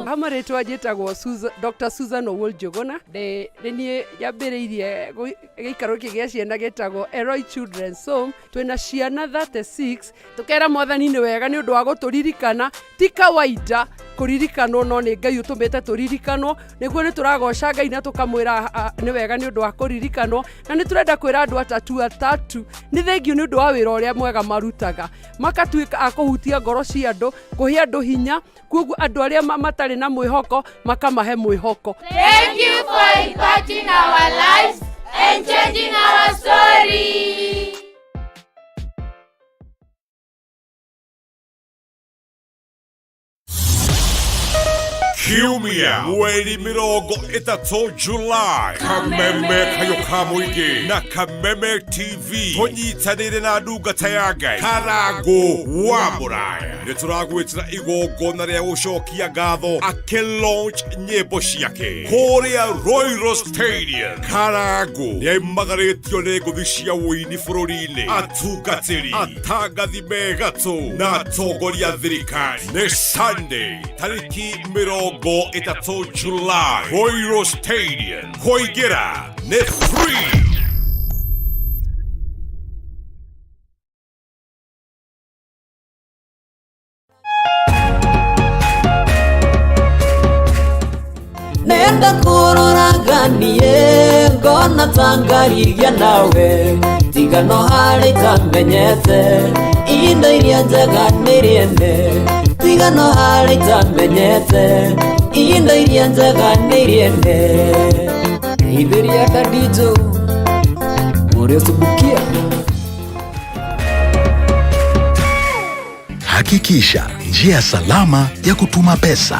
S7: Amaretwa jetagwo Dr. Susan Owuljogona de nie yambiriirie gikaro kigia ciana getagwo Eloi Children's Home. Twina ciana 36 tukera mwathani ni wega ni undu wa guturirikana ti kawaida kuririkanwo no ni Ngai utumite turirikanwo niguo ni turagoca Ngai na tukamwira ni wega ni undu wa kuririkanwo na ni turenda kwira andu atatu ni thengiu ni undu wa wira uria mwega marutaga makatuika akuhutia ngoro cia andu kuhia andu hinya kuogu andu aria matari na mwihoko makamahe mwihoko.
S8: Thank you for impacting our lives and changing our story.
S9: Kiumia mweri 30 Julai Kameme Kayu Kamuige na Kameme TV tonyitanire na ndungata ya Ngai Karago wa Muraya nituragwitira igongona ria gucokia ngatho akilaunch nyimbo ciake kuria Royal Stadium. Karago niaimagaritio ni nguthi cia wini bururi-ini, atungatiri, atangathi megatu na atongoria thirikari. Ni Sunday tariki 30 July Royal Stadium. Kuingira ni free.
S10: Nenda kuroraganie ngona tangarigia nawe tigano hari tamenyete indo iria njega niriende tigano hari tamenyete indo iria njega niriende ithiria dadito uriosubukia.
S11: Hakikisha njia salama ya kutuma pesa.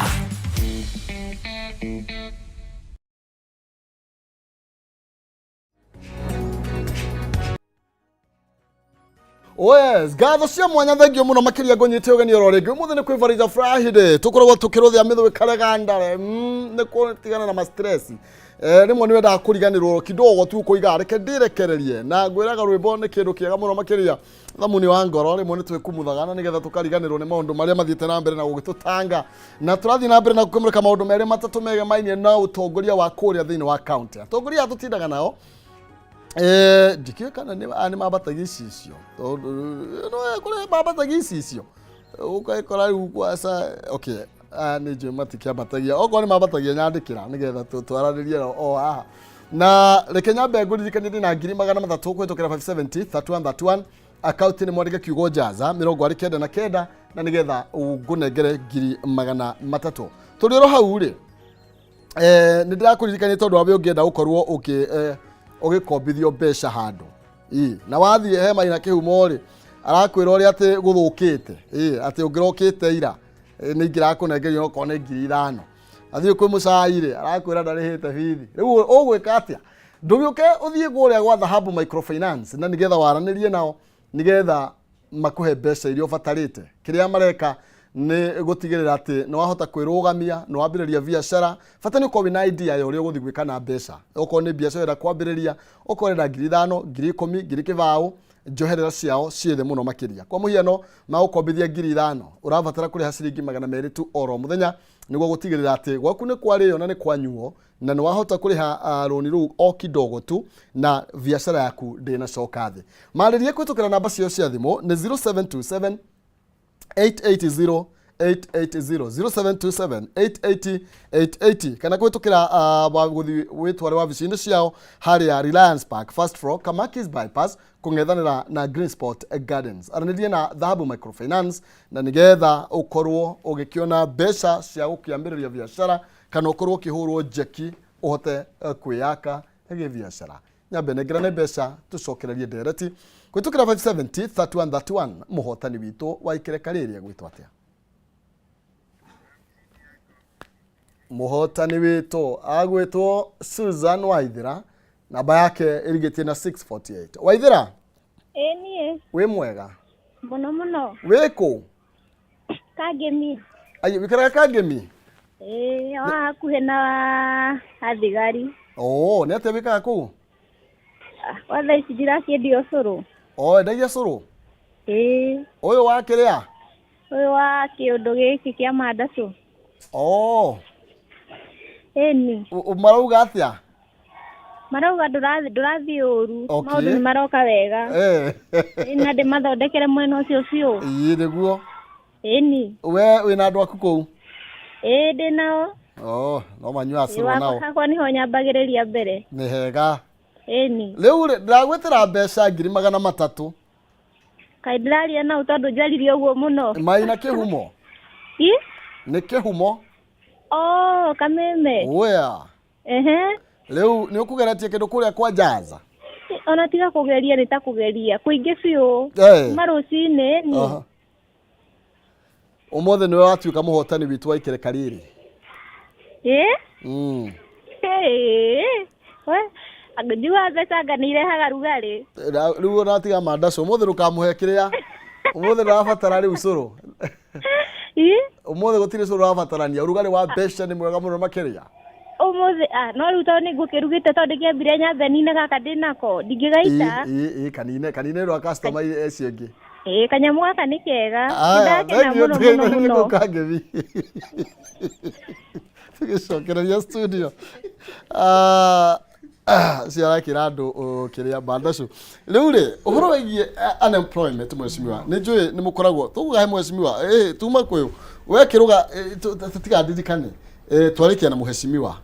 S1: Yes, gatho cia mwanya thengio muno makiria ngonyite ugeni ororege umuthe ni kwivariza Friday tukoragwo tukiruthia mitho ikareganda ni kutigana na ma stress rimwe ni wenda kuriganirwo kidogo tu kuiga reke ndirekererie na ngwiraga rwimbo ni kindu kiega muno makiria thamuni wa ngoro rimwe ni twikumuthagana nigetha tukariganirwo ni maundu maria mathiite na mbere na gugitutanga na turathi na mbere na gukumurika maundu meri matatu mega mainie na utongoria wa kuria thiini wa county atongoria tutindaga nao ndikiwe kana ni mabatagia icio no kule mabatagia icio ukakora ugwasa okay ni je matikia batagia oko ni mabatagia nyandikira nigetha twararirie o aha na reke nyambe nguririkanie na 300 kwitokera 570 3131 account ni mwandike kiugo jaza 29 na nigetha ungunengere 300 tuliro hau ri ni ndirakuririkania tondu wabe ungienda gukorwo ugikombithio mbeca handu na wathie hema ina kihumo ri arakwira uri ati guthukite ati ungirokite ira ni ngira kunengerio ko ne 5,000 athie kwi mucai ri arakwira ndarihite bithi riu ugwika atia ndugiuke uthie guria gwa Dhahabu Microfinance na nigetha waranirie nao nigetha makuhe mbeca irio batarite kiria mareka ni gutigirira ati no wahota kwirugamia no wambiriria biashara fatani ko wina idea yo uri guthi gwika na mbeca oko ni biashara ira kwambiriria oko ira 5,000 10,000 2,000 njoherera ciao ciethe muno makiria kwa muhiano ma ukombithia 5,000 urabatara kuri hasiringi 200 tu oro muthenya niguo gutigirira ati gwaku ni kwariyo na ni kwanyuo na no wahota kuriha roni ru o kidogo tu na biashara yaku ndina coka thi maririe kwitukira namba cio cia thimu ni 0727 880 880 0727 880 880 kana kwitukira guthi witware wabici-ini ciao haria Reliance Park first floor Kamakis bypass kungethanira na Green Sport Gardens. Aranirie na Dhahabu Microfinance na nigetha ukorwo ugikiona mbeca cia gukiambiriria biashara kana ukorwo ukihurwo jeki uhote kwiyaka ege biashara. Nyambe negerane mbeca tucokererie ndereti kwitukira 570 3131 muhotani witu wa ikerekaria gwitwa atia. Muhotani witu agwitwo Susan Waithira, namba yake irigetie na 648. Waithira?
S12: Nie.
S1: We mwega?
S12: Muno.
S1: Weko?
S12: Kagemi.
S1: Ayo wikara Kagemi?
S12: Hakuhe na athigari.
S1: Oh, ni atia wikara kuu?
S12: Watha ici ndirakiendia cũrũ.
S1: Endagia cũrũ? Ũyũ wa kĩrĩa?
S12: Ũyũ wa kĩũndũ gĩkĩ kĩa mandacũ. Ĩni.
S1: Marauga atĩa?
S12: Marauga ndũrathiĩ ũru. Maũndũ nĩ maroka wega. Na ndĩmathondekere mwena ũcio biũ.
S1: Ĩĩ nĩguo.
S12: Ĩni.
S1: We wĩna andũ aku kũu?
S12: Ndĩ nao.
S1: No manyua cũrũ nao.
S12: Hakwa nĩho nyambagĩrĩria mbere.
S1: Nĩ hega.
S12: Ĩni.
S1: Rĩu ndagwĩtĩra mbeca 300,000.
S12: Kaĩ ndĩraria nao tondũ njaririe ũguo mũno.
S1: Maina kĩhumo? Nĩ kĩhumo?
S12: Kameme.
S1: Rĩu nĩ ũkũgeretie kĩndũ kũrĩa kwa Jaza?
S12: Ona tiga kũgeria nĩ ta kũgeria. Kũingĩ biũ. Marũcinĩ.
S1: Ũmũthĩ nĩwe watuĩka mũhotani witũ wa ikereka rĩrĩ.
S12: Ndiwa mbeca nga nĩ irehaga rugarĩ.
S1: Rĩu ũratiga mandacũ. Ũmũthĩ ndũkamũhe kĩrĩa? Ũmũthĩ ndũrabatara rĩu cũrũ? Ũmũthĩ gũtirĩ cũrũ ũrabatarania. Ũrugarĩ wa mbeca nĩ mwega mũno makĩria.
S12: Ũmũthĩ no rĩu tondũ nĩ ngũkĩrugĩte tondũ ndĩkĩambire nyambe nine gaka ndĩnako ndingĩgaita.
S1: Kanine rwa customer eci ĩngĩ.
S12: Kanyamũ gaka nĩ kega. Ndakena mũno.
S1: Kagemi. Tũgĩcokereria studio. Ciarakĩra andũ kĩrĩa mandacũ. Rĩu rĩ, ũhoro wĩgiĩ unemployment mwecimiwa, nĩ njũĩ nĩ mũkoragwo tũgugahe mwecimiwa, tuma kwĩyo we kĩruga tũtigadirikane twarikia na mũhecimiwa.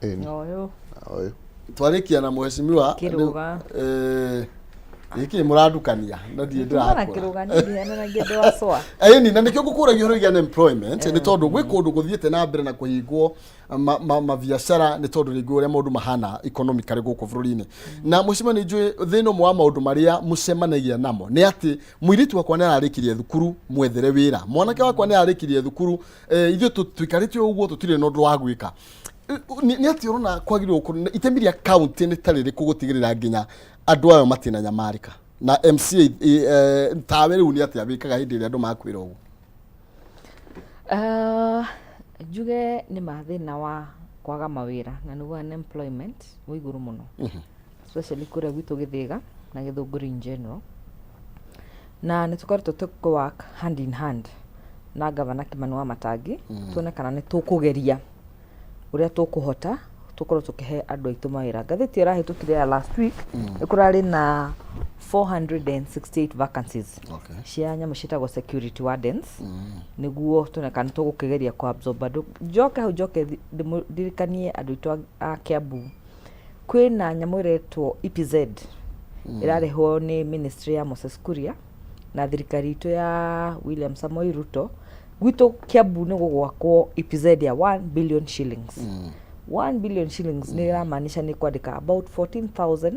S1: Twarikia na mũhecimiwa
S3: kĩruga
S1: iki mũradukania no ndiĩ ndĩrakora
S3: kĩruga nĩ ndihana na ngĩndĩ wa soa.
S1: Ni na nĩkĩo ngũkũragia ũhoro wĩgiĩ unemployment nĩ tondũ gwĩ kũndũ gũthiĩte na mbere na kũhingwo mabiacara nĩ tondũ rĩngĩ ũrĩa maũndũ mahana economically gũkũ bũrũri-inĩ. Na mũcima nĩ njũĩ thĩna ũmwe wa maũndũ marĩa mũcemanagia namo nĩ atĩ mũirĩtu wakwa nĩ ararĩkirie thukuru mwethere wĩra, mwanake wakwa nĩ ararĩkirie thukuru, ithuĩ tũikarĩte ũguo tũtirĩ na ũndũ wa gwĩka. Nĩ atĩ ũrona kwagĩrĩirwo gũkorwo itemi rĩa kaunti nĩ ta rĩrĩkũ gũtigĩrĩra nginya andũ ayo matina nyamarĩka, na MCA tawe rĩu nĩ atĩa wĩkaga hĩndĩ ĩrĩa andũ makwĩra ũguo?
S3: Njuge nĩ mathĩna wa kwaga mawĩra na nĩguo unemployment wĩ igũrũ mũno, especially kũrĩa gwitũ Gĩthĩga na Gĩthũngũri in general, na nĩ tũkoretwo tũkĩwork hand in hand na gavana Kimani wa Matangi tuone kana nĩ tũkũgeria ũrĩa tũkũhota tukorwo tukihe andũ aitũ mawĩra. Ngathĩti ĩrahĩtũkire ya last week ĩkũrarĩ na 468 vacancies cia nyamũ ciĩtagwo security wardens, nĩguo tuone kana tũgũkĩgeria ku absorb andũ. Njoke ndirikanie andũ aitũ a Kiambu kwĩna nyamũ ĩretwo EPZ ĩrarĩhwo nĩ ministry ya Moses Kuria na thirikari itũ ya William Samoei Ruto. Gwitũ Kiambu nĩ gũgwakwo EPZ ya 1 billion shillings. 1 billion shillings nĩ ĩramaanisha nĩ kwandĩka about 14,000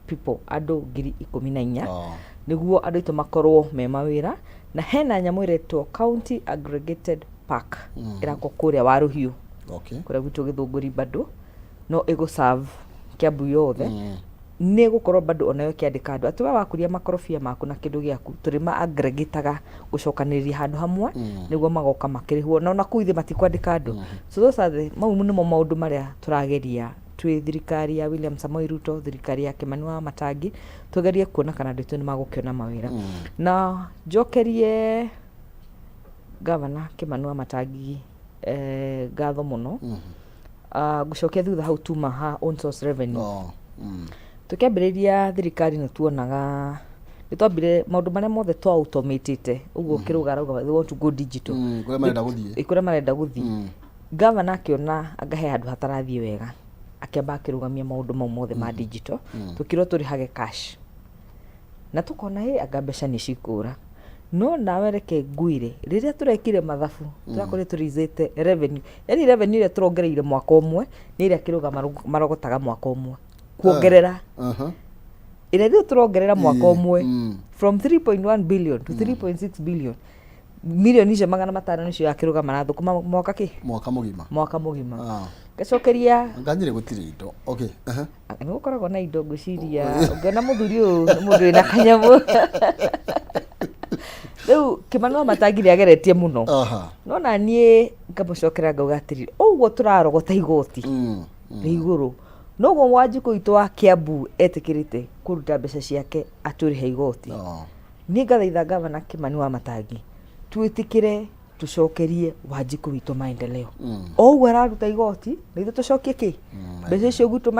S3: people, andũ 14,000 nĩguo andũ aitũ makorwo me mawĩra. Na hena nyamũ ĩretwo county aggregated park ĩrakwo kũrĩa wa Rũhiũ kũrĩa gwitũ Gĩthũngũri bado no ĩgũserve Kiambu yothe. Nĩ gũkorwo bado onayo kĩandĩka andũ atĩ we wakũria makorobia maku na kĩndũ gĩaku tũrĩ ma aggregataga gũcokanĩrĩria handũ hamwe nĩguo magoka makĩrĩhwo na kũu thĩ matikwandĩka andũ. So those are mau nĩmo maũndũ marĩa tũrageria twĩ thirikari ya William Samoei Ruto, thirikari ya Kimani wa Matangi, tugerie kuona kana andũ aitũ nĩ magũkĩona mawĩra. Na njokerie gavana Kimani wa Matangi ngatho mũno gũcokia thutha hau tuma ha own source revenue. Tukĩambĩrĩria thirikari nĩ tuonaga nitwambire maundu maria mothe twa automatete uguo kiruga rauga they want to go digital
S1: kure marenda guthii
S3: governor akiona agahe handu hatarathie wega akiamba akirugamia maundu mau mothe ma digital tukirwo turihage cash na tukona anga mbeca ni cikura no nawe reke nguire riria turekire mathabu turakore turizite revenue yani revenue ile turongereire mwaka umwe ni ile kiruga marogotaga mwaka umwe kuongerera ile ndio turongerera mwaka umwe from 3.1 billion to 3.6 billion milioni ije magana matano nicio yakiruga marathukuma mwaka mugima gacokeria
S1: nganyire gutire indo okay
S3: ni gukoragwo na indo ngwiciria ngena muthuri uyu mundu wina kanyamu riu Kimani matangire ageretie muno no na nie ngamucokera ngauga atiri uguo turarogota igoti ri iguru no go Wanjiku itu wa Kiambu etikirite kuruta mbeca ciake aturihe igoti ni ngathaitha gavana Kimani wa Matangi twitikire tucokerie Wanjiku witu maendeleo uguo araruta igoti na ithu tucokie ki mbeca icio gutu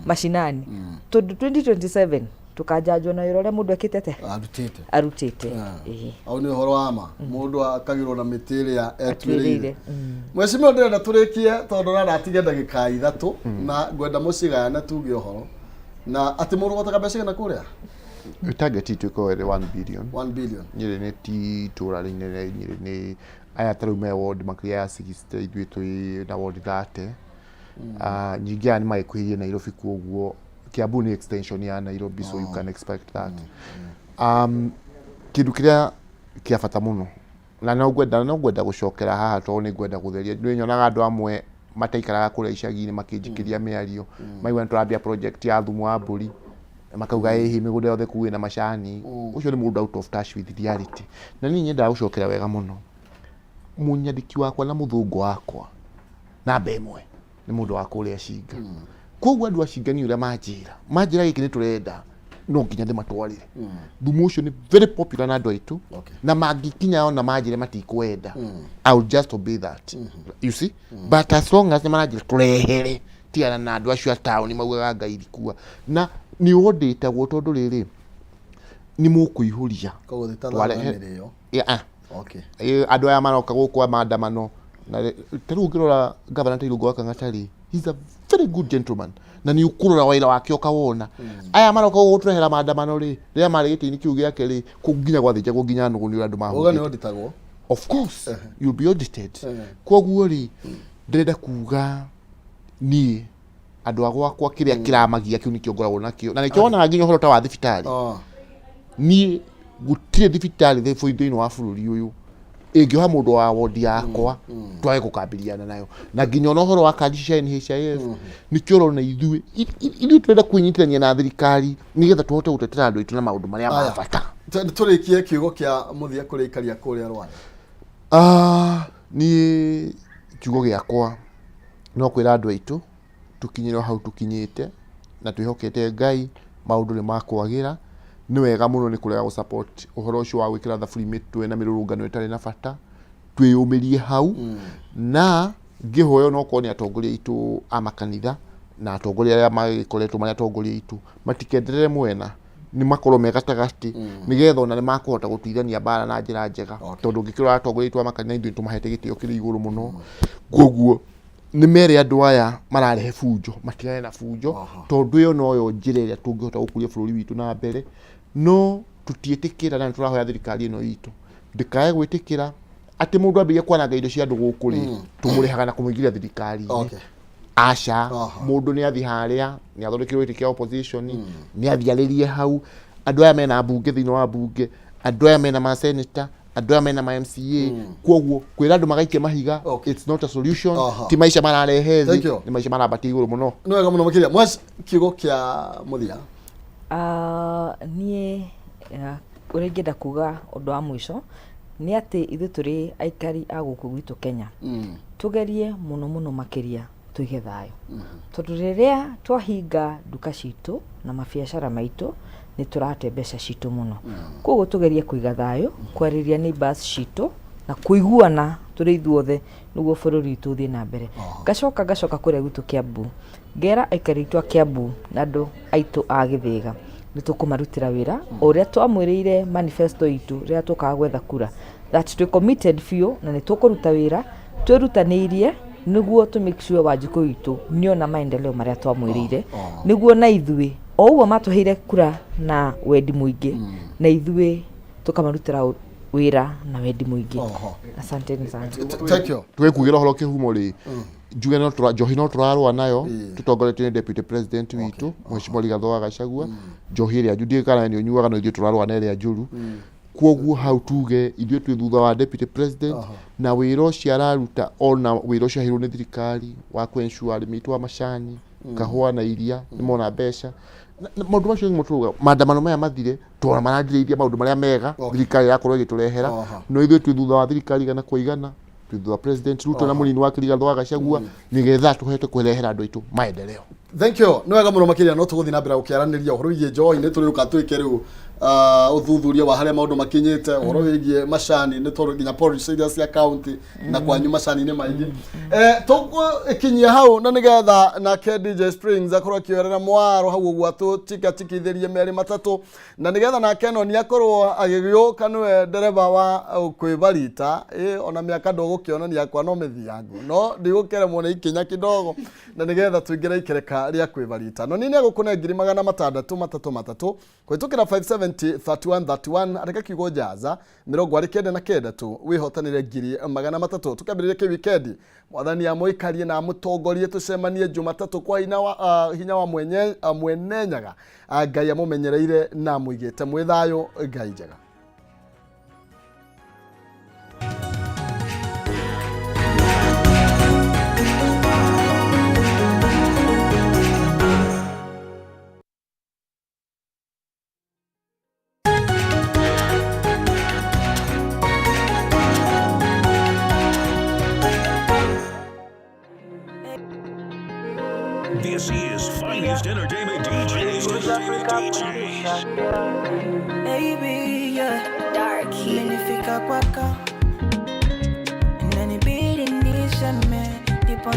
S3: mashinani to 2027 tukajanjwo na irore mundu ekitete arutite
S1: au ni horo ama mundu akagirwo na mitiri ya etwirire mweshimio ndenda turikie tondu na atige ndagika 3 na gwenda mucigana tuge horo na ati mundu gotaka mbeca na kuria
S2: target itu ko 1 billion
S1: nyire
S2: ne ti turari ne nyire ne aya taru me ward makria 60 itwitu na ward 30 nyigia ni mai kuhiye na Nairobi kuoguo Kiambu ni extension ya Nairobi so you can expect that kindu kiria kia bata muno na no gwenda gucokera haha to ni gwenda gutheria ndu nyonaga andu amwe mataikaraga kuria icagi-ini makinjikiria miario maigua turambia project ya thumu wa mburi makauga ehi migunda yothe kuwe na macani ucio ni mundu out of touch with reality na ni nyenda gucokera wega muno munyandiki wakwa na muthungu wakwa na bemwe ni mundu wa kuria Cinga koguo andu acingani uria manjira giki ni turenda no nginya ndimatwarire thumu ucio ni very popular na andu aitu na mangikinya ona manjire matikwenda I will just obey that you see but as long as manjire turehere tiana na andu acio town maugaga ngai ikua na ni odetagwo tondu riri ni mukuihuria
S1: koguo thitara yo
S2: andu aya maroka gukwa maandamano na taru ngirora governor Tairungo wa Kangatari he's a very good gentleman na ni ukurora waira wake okawona aya maroka guturehera maandamano ri ria mari gitini kiu giake ri kunginya gwathije kunginya nugu ni andu mahu
S1: oga ni auditagwo
S2: of course you'll be audited koguo ri ndenda kuga ni andu agwakwa kiria kiramagia kiu nikio ngoragwo nakio na nikio ona nginya horo ta wa thibitari ni gutire thibitari the foindo-ini wa bururi uyu ingioha mundu wa wodi yakwa twage gukambiriana nayo na nginya no horo wa kandisha NHIF nikio rona ithuĩ turenda kwinyitirania na thirikari nigetha tuhote gutetera andu aitu na maundu maria ma bata
S1: turikie kiugo kia muthia kurikaria kuria Rwanda
S2: ni kiugo giakwa no kwira andu aitu tukinyire hau tukinyite na twihokete Ngai maundu ni makwagira ni wega muno ni kurega gu support uhoro ucio wa gwikira thaburi mitwe na mirurungano itari na bata twiyumirie hau na ngihoyo no koni atongoria itu amakanitha na atongoria aria magikoretwo mari atongoria itu matikenderere mwena ni makorwo megatagati nigetha ona ni makuhota gutithania bara na njira njega tondu ngikira atongoria itu amakanitha ithu tumahete gitio kiri iguru muno koguo ni mere andu aya mararehe fujo matigane na fujo tondu yo noyo njira iria tungihota gukuria bururi witu na mbere no tutietikira na turahoya thirikari ino itu ndikae gwitikira ati mundu ambirie kwananga indo cia andu guku ri tumurihaga na kumugiria thirikari aca mundu ni athi haria ni athondekirwo iti kia opposition ni athiaririe hau andu aya mena bunge thino wa bunge andu aya mena ma senator andu aya mena ma MCA koguo kwira andu magaikia mahiga it's not a solution ti maisha mararehezi ni maisha marabati iguru muno
S1: no wega muno makiria mwas kiugo kia muthia
S3: nie uria ngenda kuga undu wa mwisho ni ati ithu turi aikari a guku gwitu Kenya tugerie muno makiria tuige thayo tondu riria twahinga duka citu na mabiacara maitu ni turate mbeca citu muno koguo tugerie kuiga thayo kwariria neighbors citu na kuiguana turi ithuothe niguo bururi tuthie na mbere gacoka kuria gwitu Kiambu ngera aikari tu a Kiambu na andu aitu a Githiga nĩ tũkũmarutĩra wĩra ũrĩa twamwĩrĩire manifesto itũ rĩrĩa tũkaga gwetha kura, that twĩ committed biũ na nĩ tũkũruta wĩra twĩrutanĩirie nĩguo to make sure Wanjikũ witũ nĩona maendeleo marĩa twamwĩrĩire nĩguo na ithuĩ o ũguo matũheire kura na wendi mũingĩ na ithuĩ tũkamarutĩra wĩra na wendi mũingĩ. Asanteni sana.
S1: Thank you.
S2: Twekugira horo kihumo ri njuge no Njohi no turarwa nayo tutongoretio ni deputy president witu Mheshimiwa Rigathĩ wa Gachagua. Njohi ria njudie kana ni unyuaga no ithuĩ turarwa na ria njuru kwoguo hau tuge ithuĩ twĩ thutha wa deputy president na wĩra ũcio araruta ona wĩra ũcio ahirwo nĩ thirikari wa kwensure arĩmi aitũ a macani kahũa na iria nĩ mona mbeca maũndũ macio mũtuga maandamano maya mathire twana marandirĩithia maũndũ marĩa mega thirikari yakorwo ĩgĩtũrehera no ithuĩ twĩ thutha wa thirikari igana kwa igana twĩ thutha wa president Ruto na mũnini wake Rigathĩ wa Gachagua nĩgetha tũhote kũrehera andũ aitũ maendeleo.
S1: Thank you. No wega mũno makĩria no tũgũthiĩ na mbere gũkĩaranĩria ũhoro wĩgiĩ njohi nĩ tũrĩũka twĩke rĩu uthuthuria wa harĩa maũndũ makinyĩte ũhoro wĩgiĩ macani nĩ tondũ nginya policy iria cia county na kwanyu macani-inĩ maingĩ tũgũkinyia hau na nĩgetha nake DJ Springs akorwo akĩoerera mwaro hau ũguo tũtikithĩrie merĩ matatũ na nĩgetha nake no nĩ akorwo agĩgĩũka nĩwe ndereba wa kwĩbarita ona mĩaka ndũgũkĩonania kwa no mĩthiangu no ndigũkeremwo nĩ ikinya kidogo na nĩgetha tũingĩre ikereka rĩa kwĩbarita no nĩ agũkũne 633 kũhĩtũkĩra 573131 areka kiugo jaza mirongo arikende na kenda tu wihotanire 300 tukambĩrĩria kĩ weekend mwathani amũikarie na mũtongorie tucemanie Jumatatu kwa hinya wa mwenenyaga Ngai amũmenyereire na mũigĩte mwĩthayo Ngai njega.
S13: This is finest entertainment DJs.
S14: Baby, yeah. Dark. Imenifika kwako. Inanibidi nishame. Nipo